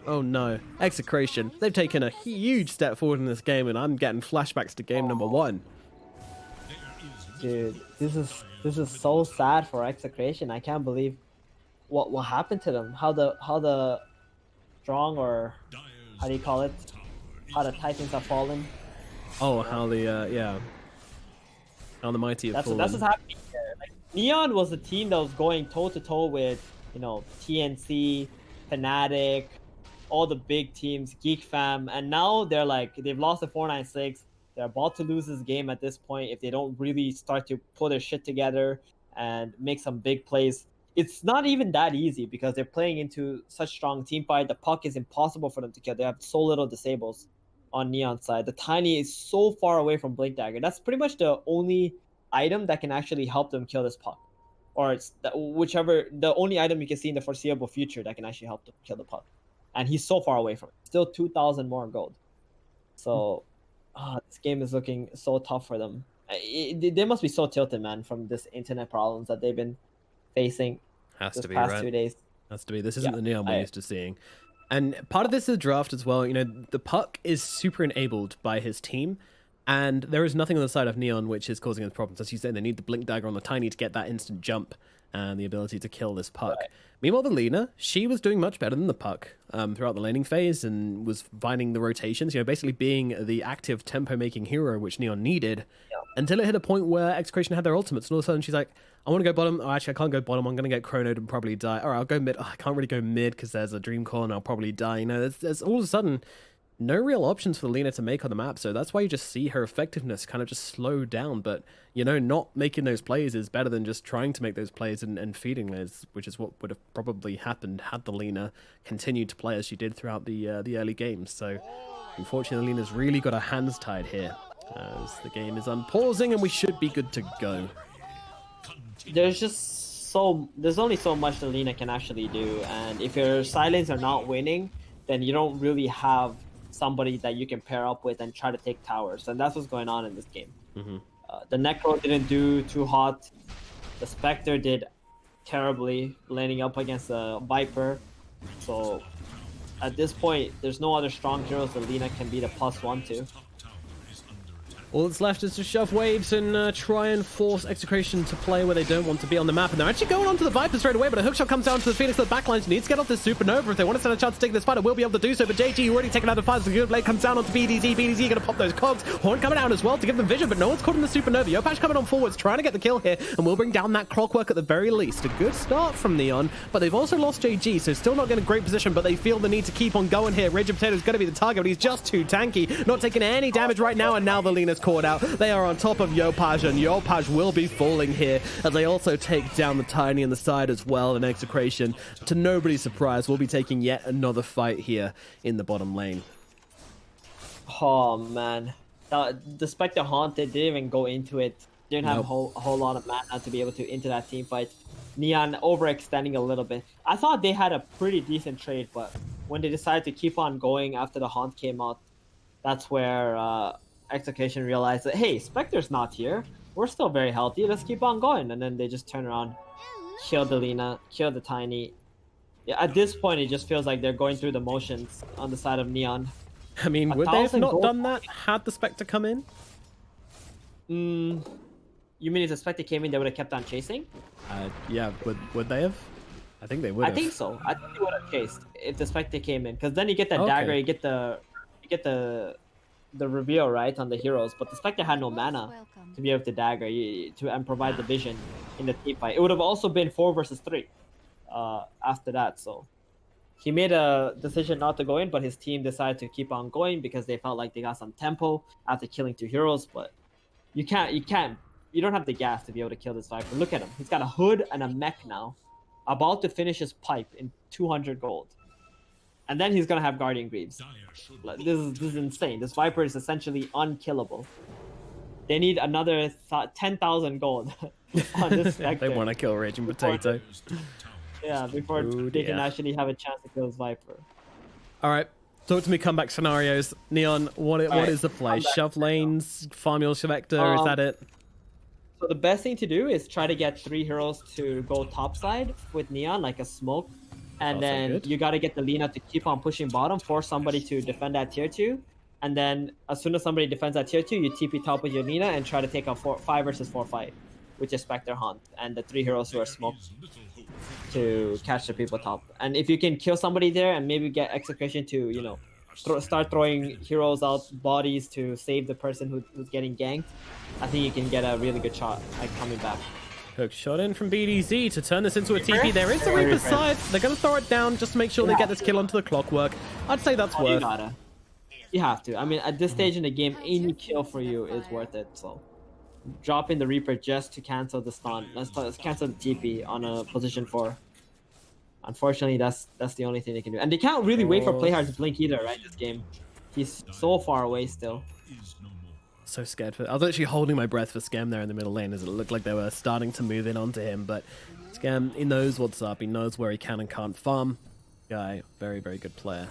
Oh no, Execration. They've taken a huge step forward in this game, and I'm getting flashbacks to game number 1. Dude, this is so sad for Execration. I can't believe what happened to them. How the strong, or how do you call it? How the Titans have fallen. Oh, how the how the mighty have fallen. That's what's happening here. Like, Neon was the team that was going toe to toe with, you know, TNC, Fnatic, all the big teams, Geek Fam, and now they've lost to 496. They're about to lose this game at this point if they don't really start to pull their shit together and make some big plays. It's not even that easy because they're playing into such strong team fight. The Puck is impossible for them to kill. They have so little disables on Neon's side. The Tiny is so far away from Blink Dagger. That's pretty much the only item that can actually help them kill this Puck. Or it's the only item you can see in the foreseeable future that can actually help them kill the Puck. And he's so far away from it. Still 2,000 more gold. So... this game is looking so tough for them. They must be so tilted, man, from this internet problems that they've been facing this past 2 days. Has to be. This isn't the Neon we're used to seeing. And part of this is draft as well. You know, the Puck is super enabled by his team, and there is nothing on the side of Neon which is causing us problems. As you said, they need the Blink Dagger on the Tiny to get that instant jump and the ability to kill this Puck. Right. Meanwhile, the Lena, she was doing much better than the Puck throughout the laning phase and was finding the rotations, you know, basically being the active tempo-making hero which Neon needed, until it hit a point where Execration had their ultimates, and all of a sudden she's like, I want to go bottom. Oh, actually, I can't go bottom. I'm going to get chronoed and probably die. All right, I'll go mid. Oh, I can't really go mid because there's a Dream Core and I'll probably die. You know, there's all of a sudden no real options for Lena to make on the map, so that's why you just see her effectiveness kind of just slow down. But, you know, not making those plays is better than just trying to make those plays and feeding those, which is what would have probably happened had the Lena continued to play as she did throughout the early games. So, unfortunately, Lena's really got her hands tied here as the game is unpausing and we should be good to go. There's only so much the Lena can actually do, and if your silence are not winning, then you don't really have somebody that you can pair up with and try to take towers, and that's what's going on in this game. The Necro didn't do too hot. The Spectre did terribly, laning up against the Viper. So at this point, there's no other strong heroes that Lena can be the +1 to. All that's left is to shove waves and try and force Execration to play where they don't want to be on the map. And they're actually going on to the Viper straight away, but a hookshot comes down to the Phoenix. The backlines needs to get off this Supernova. If they want to stand a chance to take this fight, it will be able to do so. But JG already taken out the fight. The good blade comes down onto BDZ. BDZ going to pop those cogs. Horn coming out as well to give them vision, but no one's caught in the Supernova. Yo-Pash coming on forwards, trying to get the kill here, and will bring down that Clockwork at the very least. A good start from Neon, but they've also lost JG, so still not in a great position, but they feel the need to keep on going here. Rage of Potato is going to be the target, but he's just too tanky. Not taking any damage right now, and now the Lena's caught out. They are on top of Yo-Pash, and Yo-Pash will be falling here as they also take down the Tiny on the side as well. And Execration, to nobody's surprise, will be taking yet another fight here in the bottom lane. Oh man, Despite the haunt, they didn't even go into it. Didn't have Nope. a whole lot of mana to be able to into that team fight. Neon overextending a little bit. I thought they had a pretty decent trade, but when they decided to keep on going after the haunt came out, that's where Execution realized that, hey, Spectre's not here. We're still very healthy. Let's keep on going. And then they just turn around, kill the Lina, kill the Tiny. Yeah, at this point, it just feels like they're going through the motions on the side of Neon. I mean, would they have 1,000 not gold. done that had the Spectre come in? You mean if the Spectre came in, they would have kept on chasing? Yeah, would they have? I think they would have. I think so. I think they would have chased if the Spectre came in, because then you get that Okay. dagger, you get the reveal right on the heroes. But the Spectre had no mana to be able to dagger and provide the vision in the team fight. It would have also been 4 versus 3 after that. So he made a decision not to go in, but his team decided to keep on going because they felt like they got some tempo after killing 2 heroes. But you don't have the gas to be able to kill this Viper. Look at him. He's got a hood and a mech now, about to finish his pipe in 200 gold. And then he's going to have Guardian Greaves. This is insane. This Viper is essentially unkillable. They need another 10,000 gold on this Spectre. They want to kill Raging Potato. Yeah, before they can actually have a chance to kill this Viper. All right. Talk to me comeback scenarios. Neon, what is the play? Shove lanes, farm your Spectre, is that it? So the best thing to do is try to get 3 heroes to go topside with Neon, like a smoke. And then you got to get the Lina to keep on pushing bottom, force somebody to defend that tier 2. And then as soon as somebody defends that tier 2, you TP top with your Lina and try to take a 5 versus 4 fight, which is Spectre Hunt and the 3 heroes who are smoked to catch the people top. And if you can kill somebody there and maybe get Execration to, you know, start throwing heroes out bodies to save the person who's getting ganked, I think you can get a really good shot like coming back. Hook shot in from BDZ to turn this into a TP. There is a Reaper side. They're going to throw it down just to make sure they get this kill onto the clockwork. I'd say that's worth. You have to. I mean, at this stage in the game, any kill for you is worth it. So drop in the Reaper just to cancel the stun. Let's cancel the TP on a position 4. Unfortunately, that's the only thing they can do. And they can't really wait for Playhard to blink either, right, this game. He's so far away still. So scared for. I was actually holding my breath for Scam there in the middle lane as it looked like they were starting to move in onto him. But Scam, he knows what's up. He knows where he can and can't farm. Guy, very, very good player.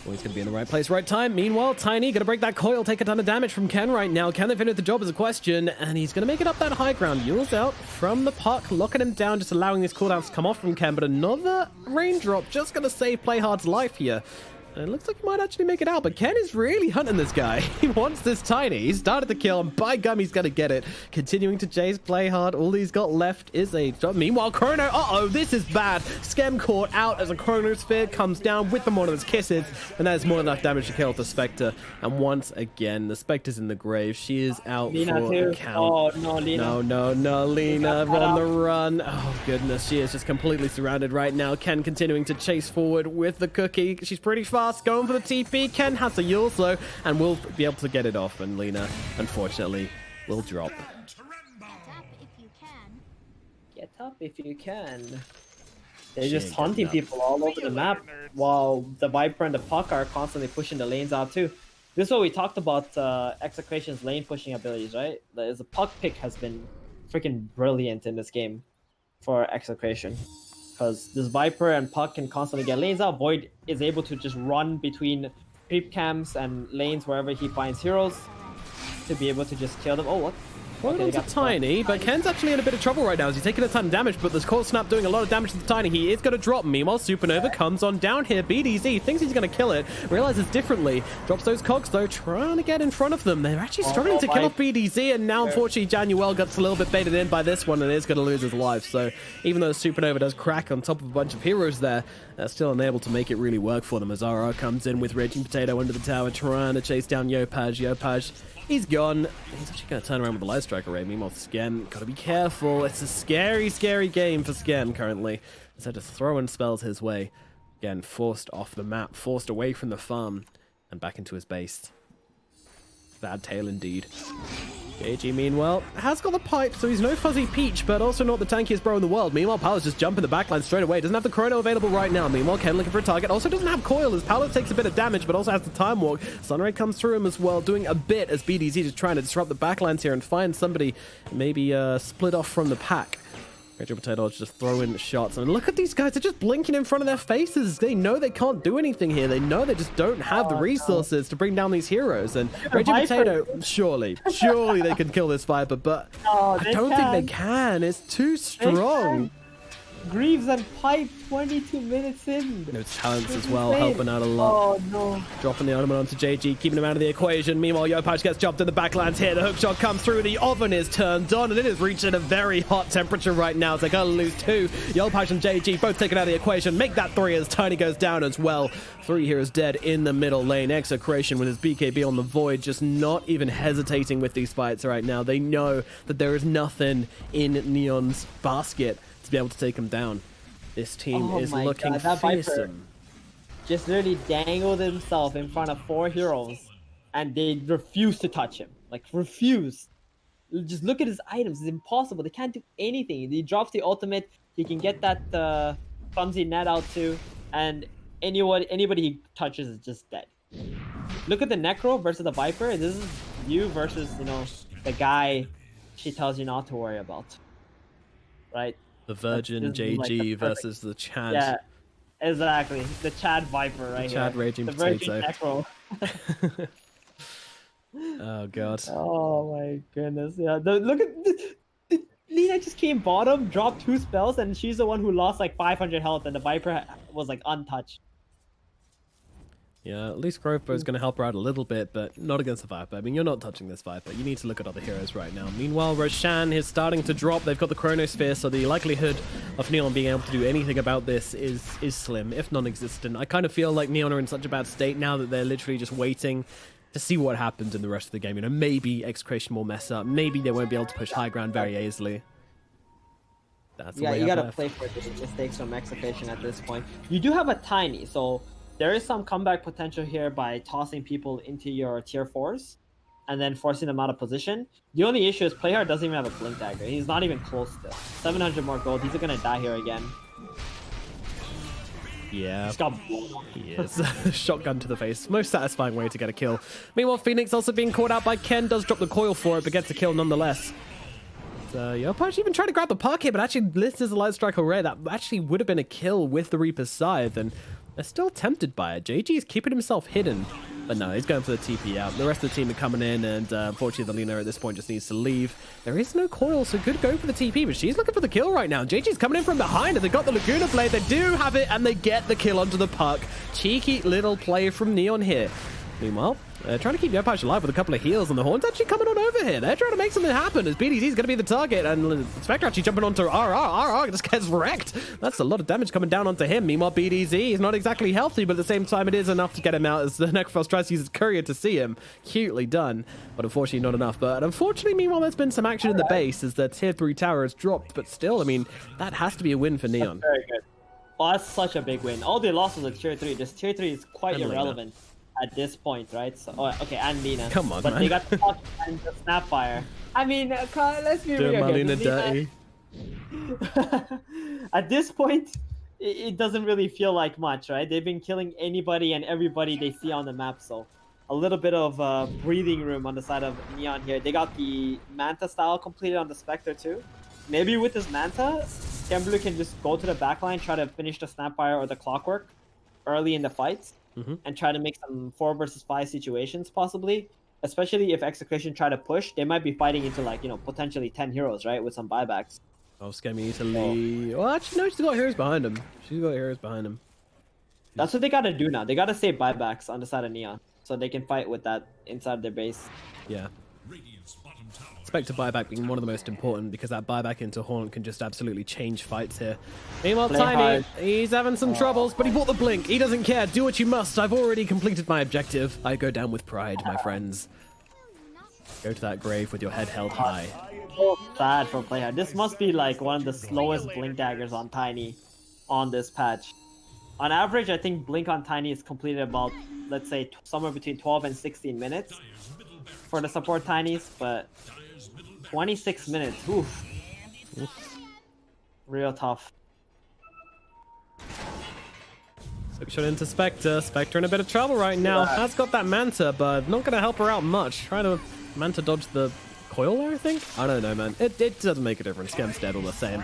Always going to be in the right place, right time. Meanwhile, Tiny going to break that coil, take a ton of damage from Ken right now. Can they finish the job is a question, and he's going to make it up that high ground. Yule's out from the puck, locking him down, just allowing these cooldowns to come off from Ken, but another raindrop just going to save Playhard's life here. And it looks like he might actually make it out, but Ken is really hunting this guy. He wants this Tiny. He started the kill, and by gum, he's going to get it. Continuing to chase Playhard. All he's got left is a drop. Meanwhile, Chrono, uh-oh, this is bad. Scam caught out as a Chronosphere comes down with the one of his kisses, and that is more than enough damage to kill the Spectre. And once again, the Spectre's in the grave. She is out Lina for too. the count. Oh, no, Lina. No, Lina on the run. Oh, goodness, she is just completely surrounded right now. Ken continuing to chase forward with the cookie. She's pretty fast, going for the TP. Ken has a Yule though, and will be able to get it off, and Lina, unfortunately, will drop. Get up if you can. They're just hunting people all over the map, while the Viper and the Puck are constantly pushing the lanes out too. This is what we talked about Execration's lane pushing abilities, right? The Puck pick has been freaking brilliant in this game for Execration. Because this Viper and Puck can constantly get lanes out. Void is able to just run between creep camps and lanes wherever he finds heroes to be able to just kill them. Oh, what? Holding on to Tiny, but Ken's actually in a bit of trouble right now as he's taking a ton of damage, but this Cold Snap doing a lot of damage to the Tiny. He is going to drop. Meanwhile, Supernova comes on down here. BDZ thinks he's going to kill it, realizes differently. Drops those cogs, though, trying to get in front of them. They're actually struggling to kill off BDZ, and now, unfortunately, Januel gets a little bit baited in by this one and is going to lose his life. So even though Supernova does crack on top of a bunch of heroes there, they're still unable to make it really work for them as RR comes in with Raging Potato under the tower, trying to chase down Yopaj. He's gone. He's actually going to turn around with the Light Strike array. Meanwhile, Sken, got to be careful. It's a scary, scary game for Sken currently. He's had to throw in spells his way. Again, forced off the map, forced away from the farm, and back into his base. Bad tale indeed. JG, meanwhile, has got the pipe, so he's no Fuzzy Peach, but also not the tankiest bro in the world. Meanwhile, Paolo's just jumping the backline straight away. Doesn't have the Chrono available right now. Meanwhile, Ken looking for a target. Also doesn't have Coil, as Paolo takes a bit of damage, but also has the Time Walk. Sunray comes through him as well, doing a bit as BDZ just trying to disrupt the backlines here and find somebody maybe split off from the pack. Rachel Potato just throwing shots. And look at these guys. They're just blinking in front of their faces. They know they can't do anything here. They know they just don't have the resources to bring down these heroes. And Rachel Potato, surely they can kill this Viper. But I don't think they can. It's too strong. Greaves and Pipe 22 minutes in. No talents as well, helping out a lot. Oh no. Dropping the element onto JG, keeping him out of the equation. Meanwhile, Yo-Patch gets jumped in the backlands here. The hook shot comes through. The oven is turned on, and it is reaching a very hot temperature right now. They're going to lose two. Yo-Patch and JG both taken out of the equation. Make that three as Tiny goes down as well. Three heroes dead in the middle lane. Execration with his BKB on the Void, just not even hesitating with these fights right now. They know that there is nothing in Neon's basket to be able to take him down. This team is looking fearsome. Just literally dangled himself in front of 4 heroes, and they refuse to touch him. Like, refuse. Just look at his items. It's impossible. They can't do anything. He drops the ultimate. He can get that clumsy net out too, and anybody he touches is just dead. Look at the Necro versus the Viper. This is you versus, you know, the guy she tells you not to worry about. Right? The Virgin JG versus the Chad. Yeah, exactly. The Chad Viper right the Chad here. Raging the Potato. Necro. Oh god. Oh my goodness. Yeah. Look at Lina just came bottom, dropped 2 spells, and she's the one who lost like 500 health, and the Viper was like untouched. Yeah, at least Grover is going to help her out a little bit, but not against the Viper. I mean, you're not touching this Viper. You need to look at other heroes right now. Meanwhile, Roshan is starting to drop. They've got the Chronosphere, so the likelihood of Neon being able to do anything about this is slim, if non-existent. I kind of feel like Neon are in such a bad state now that they're literally just waiting to see what happens in the rest of the game. You know, maybe Execration will mess up. Maybe they won't be able to push high ground very easily. That's yeah, you gotta play for the mistakes from Execration at this point. You do have a Tiny, so there is some comeback potential here by tossing people into your tier 4s and then forcing them out of position. The only issue is Playhard doesn't even have a Blink Dagger. He's not even close to 700 more gold. He's gonna die here again. Yeah, Just got he is. Shotgun to the face. Most satisfying way to get a kill. Meanwhile, Phoenix also being caught out by Ken. Does drop the coil for it, but gets a kill nonetheless. Yo-Patch even trying to grab the park here, but actually this is a Light Strike Rare. That actually would have been a kill with the Reaper's Scythe, and they're still tempted by it. JG is keeping himself hidden, but no, he's going for the TP out. The rest of the team are coming in, and unfortunately the Lina at this point just needs to leave. There is no coil, so could go for the TP, but she's looking for the kill right now. JG's coming in from behind, and they got the Laguna Blade. They do have it, and they get the kill onto the puck. Cheeky little play from Neon here. Meanwhile, trying to keep Yo-Patch alive with a couple of heals, and the Horn's actually coming on over here. They're trying to make something happen as BDZ's going to be the target, and Spectre actually jumping onto RR just gets wrecked. That's a lot of damage coming down onto him. Meanwhile, BDZ is not exactly healthy, but at the same time, it is enough to get him out as the Necrophos tries to use his courier to see him. Cutely done, but unfortunately not enough. But unfortunately, meanwhile, there's been some action in the base as the tier 3 tower has dropped, but still, I mean, that has to be a win for Neon. Very good. Oh, that's such a big win. All they lost was a tier 3. This tier 3 is quite irrelevant at this point, right? So, okay, and Lina. Come on, but man. They got the top and the Snapfire. I mean, let's be real here. Lina dirty. At this point, it doesn't really feel like much, right? They've been killing anybody and everybody they see on the map, so a little bit of breathing room on the side of Neon here. They got the Manta style completed on the Spectre too. Maybe with this Manta, Kemblue can just go to the backline, try to finish the Snapfire or the Clockwork early in the fights. And try to make some 4 versus 5 situations possibly, especially if Execration try to push. They might be fighting into, like, you know, potentially 10 heroes, right, with some buybacks. Oh, Skemmy to leave. Well, actually, no, she's got heroes behind him. That's what they gotta do now. They gotta save buybacks on the side of Neon so they can fight with that inside their base. Yeah. Spectre buyback being one of the most important, because that buyback into Haunt can just absolutely change fights here. Meanwhile, Tiny, he's having some troubles, but he bought the blink. He doesn't care. Do what you must. I've already completed my objective. I go down with pride, my friends. Go to that grave with your head held high. So sad for Playhard. This must be like one of the slowest blink daggers on Tiny on this patch. On average, I think blink on Tiny is completed about, let's say, somewhere between 12 and 16 minutes for the support Tinies, but 26 minutes. Oof. Real tough. Shot into Spectre. Spectre in a bit of trouble right now. Yeah. Has got that Manta, but not going to help her out much. Trying to Manta dodge the coil there, I think? I don't know, man. It doesn't make a difference. Gem's dead all the same.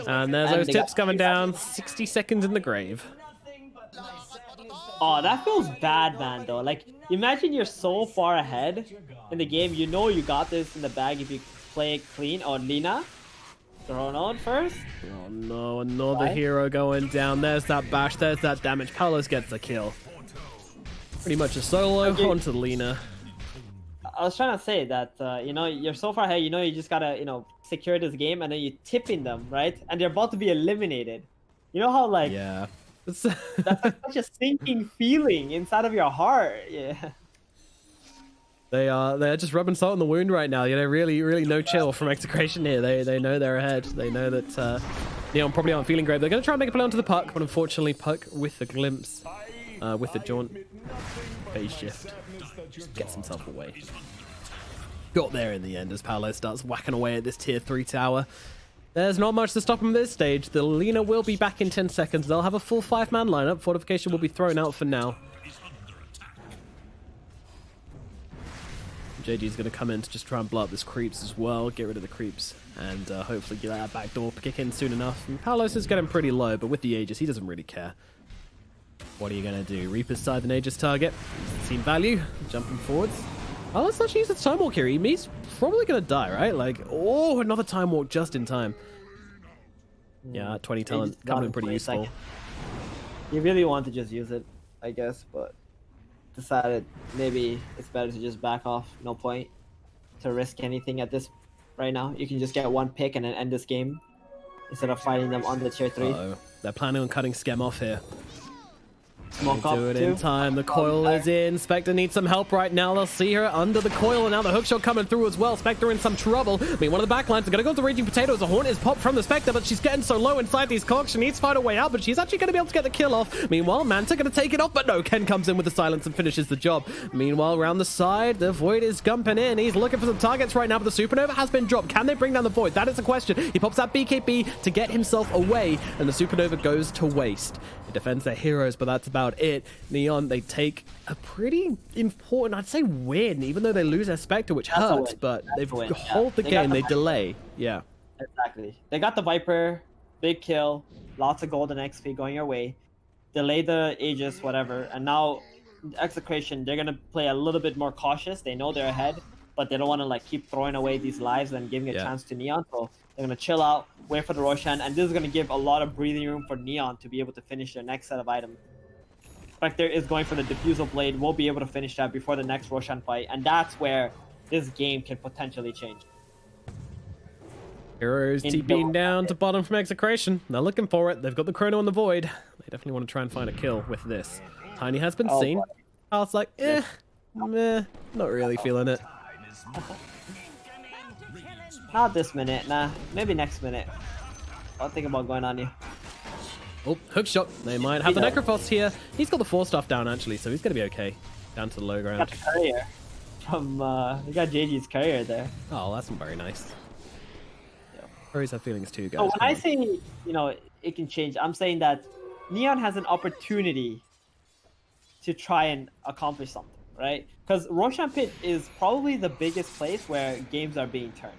And there's those tips coming down. 60 seconds in the grave. Oh, that feels bad, man, though. Like, imagine you're so far ahead in the game. You know you got this in the bag if you play it clean. Oh, Lina. Thrown on first. Oh, no. Another hero going down. There's that bash. There's that damage. Palos gets the kill. Pretty much a solo onto Lina. I was trying to say that, you know, you're so far ahead, you know, you just gotta, you know, secure this game, and then you're tipping them, right? And they're about to be eliminated. You know how, like, yeah, that's like such a sinking feeling inside of your heart. Yeah. They're just rubbing salt in the wound right now. You know, really no chill from Execration here. They know they're ahead. They know that Neon probably aren't feeling great. They're going to try and make a play onto the puck, but unfortunately, puck with the glimpse, with the jaunt, phase shift, just gets himself away. Got there in the end as Paolo starts whacking away at this tier 3 tower. There's not much to stop him at this stage. The Lina will be back in 10 seconds. They'll have a full 5-man lineup. Fortification will be thrown out for now. JG's going to come in to just try and blow up this creeps as well. Get rid of the creeps and hopefully get that backdoor kick in soon enough. And Palos is getting pretty low, but with the Aegis, he doesn't really care. What are you going to do? Reaper's side an Aegis target. Seen value. Jumping forwards. Oh, let's actually use the Time Walk here. He's probably going to die, right? Like, oh, another Time Walk just in time. Yeah, 20 talent coming in pretty useful. You really want to just use it, I guess, but decided maybe it's better to just back off. No point to risk anything at this right now. You can just get one pick and then end this game instead of fighting them on the tier 3. Uh-oh. They're planning on cutting Skem off here. Smoke up Do it in time. The coil is in. Spectre needs some help right now. They'll see her under the coil, and now the hookshot coming through as well. Spectre in some trouble. I mean, one of the backlines are going to go to the Raging Potato as a horn is popped from the Spectre, but she's getting so low inside these cogs. She needs to find a way out, but she's actually going to be able to get the kill off. Meanwhile, Manta going to take it off, but no, Ken comes in with the silence and finishes the job. Meanwhile, around the side, the Void is gumping in. He's looking for some targets right now, but the Supernova has been dropped. Can they bring down the Void? That is the question. He pops that BKB to get himself away, and the Supernova goes to waste. It defends their heroes, but that's about it. Neon, they take a pretty important, I'd say, win, even though they lose their Spectre, which hurts, but they've hold the game, they delay. Yeah. Exactly. They got the Viper, big kill, lots of golden XP going your way, delay the Aegis, whatever, and now Execration, they're going to play a little bit more cautious. They know they're ahead, but they don't want to like keep throwing away these lives and giving a chance to Neon, so they're going to chill out, wait for the Roshan, and this is going to give a lot of breathing room for Neon to be able to finish their next set of items. Spectre is going for the Diffusal Blade, will be able to finish that before the next Roshan fight, and that's where this game can potentially change. Heroes TPing down to bottom from Execration. They're looking for it. They've got the Chrono and the Void. They definitely want to try and find a kill with this. Tiny has been seen. I was like, meh, not really feeling it. Not this minute, nah. Maybe next minute. I'll think about going on you. Oh, hookshot. They might have the Necrophos here. He's got the 4-stuff down, actually, so he's going to be okay. Down to the low ground. Got the courier. From, we got JG's courier there. Oh, that's very nice. Couriers have feelings too, guys. So when I say, you know, it can change, I'm saying that Neon has an opportunity to try and accomplish something, right? Because Roshan Pit is probably the biggest place where games are being turned.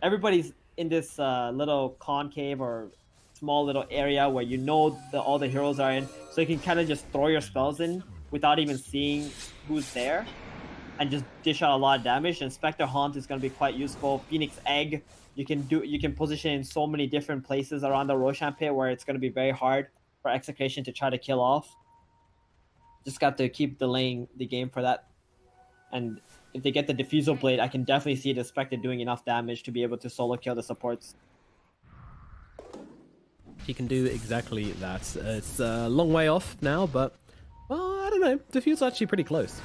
Everybody's in this little concave or small little area where you know all the heroes are in, so you can kind of just throw your spells in without even seeing who's there and just dish out a lot of damage. And Spectre Haunt is going to be quite useful. Phoenix Egg, you can position in so many different places around the Roshan Pit where it's going to be very hard for Execration to try to kill off. Just got to keep delaying the game for that. And if they get the Diffusal Blade, I can definitely see the Spectre doing enough damage to be able to solo kill the supports. He can do exactly that. It's a long way off now, but, well, I don't know. Diffuse's actually pretty close.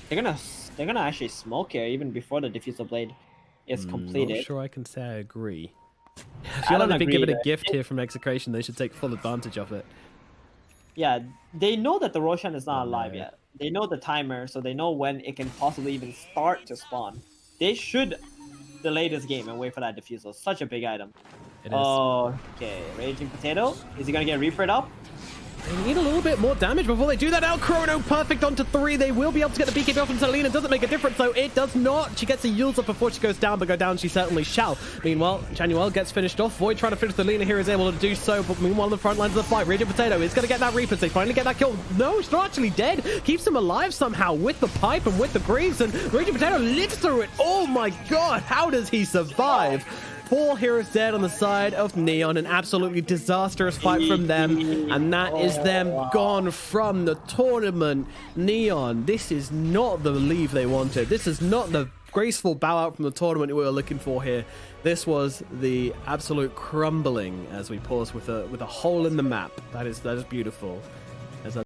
They're gonna actually smoke here even before the Diffusal Blade is completed. Not sure I can say I agree. I feel like they've been given a gift here from Execration. They should take full advantage of it. Yeah, they know that the Roshan is not alive yet. They know the timer, so they know when it can possibly even start to spawn. They should delay this game and wait for that defusal. Such a big item. It is. Oh, okay. Raging Potato. Is he gonna get Reapered up? They need a little bit more damage before they do that. Now Chrono perfect onto 3. They will be able to get the BKB off from Selena. Doesn't make a difference, though. It does not. She gets a Yules up before she goes down, but go down she certainly shall. Meanwhile, Januel gets finished off. Void trying to finish Selena here is able to do so, but meanwhile, on the front lines of the fight, Raging Potato is going to get that Reaper. They finally get that kill. No, she's not actually dead. Keeps him alive somehow with the pipe and with the greaves, and Raging Potato lives through it. Oh my god, how does he survive? 4 heroes dead on the side of Neon. An absolutely disastrous fight from them. And that is them gone from the tournament. Neon, this is not the leave they wanted. This is not the graceful bow out from the tournament we were looking for here. This was the absolute crumbling as we pause with a hole in the map. That is beautiful.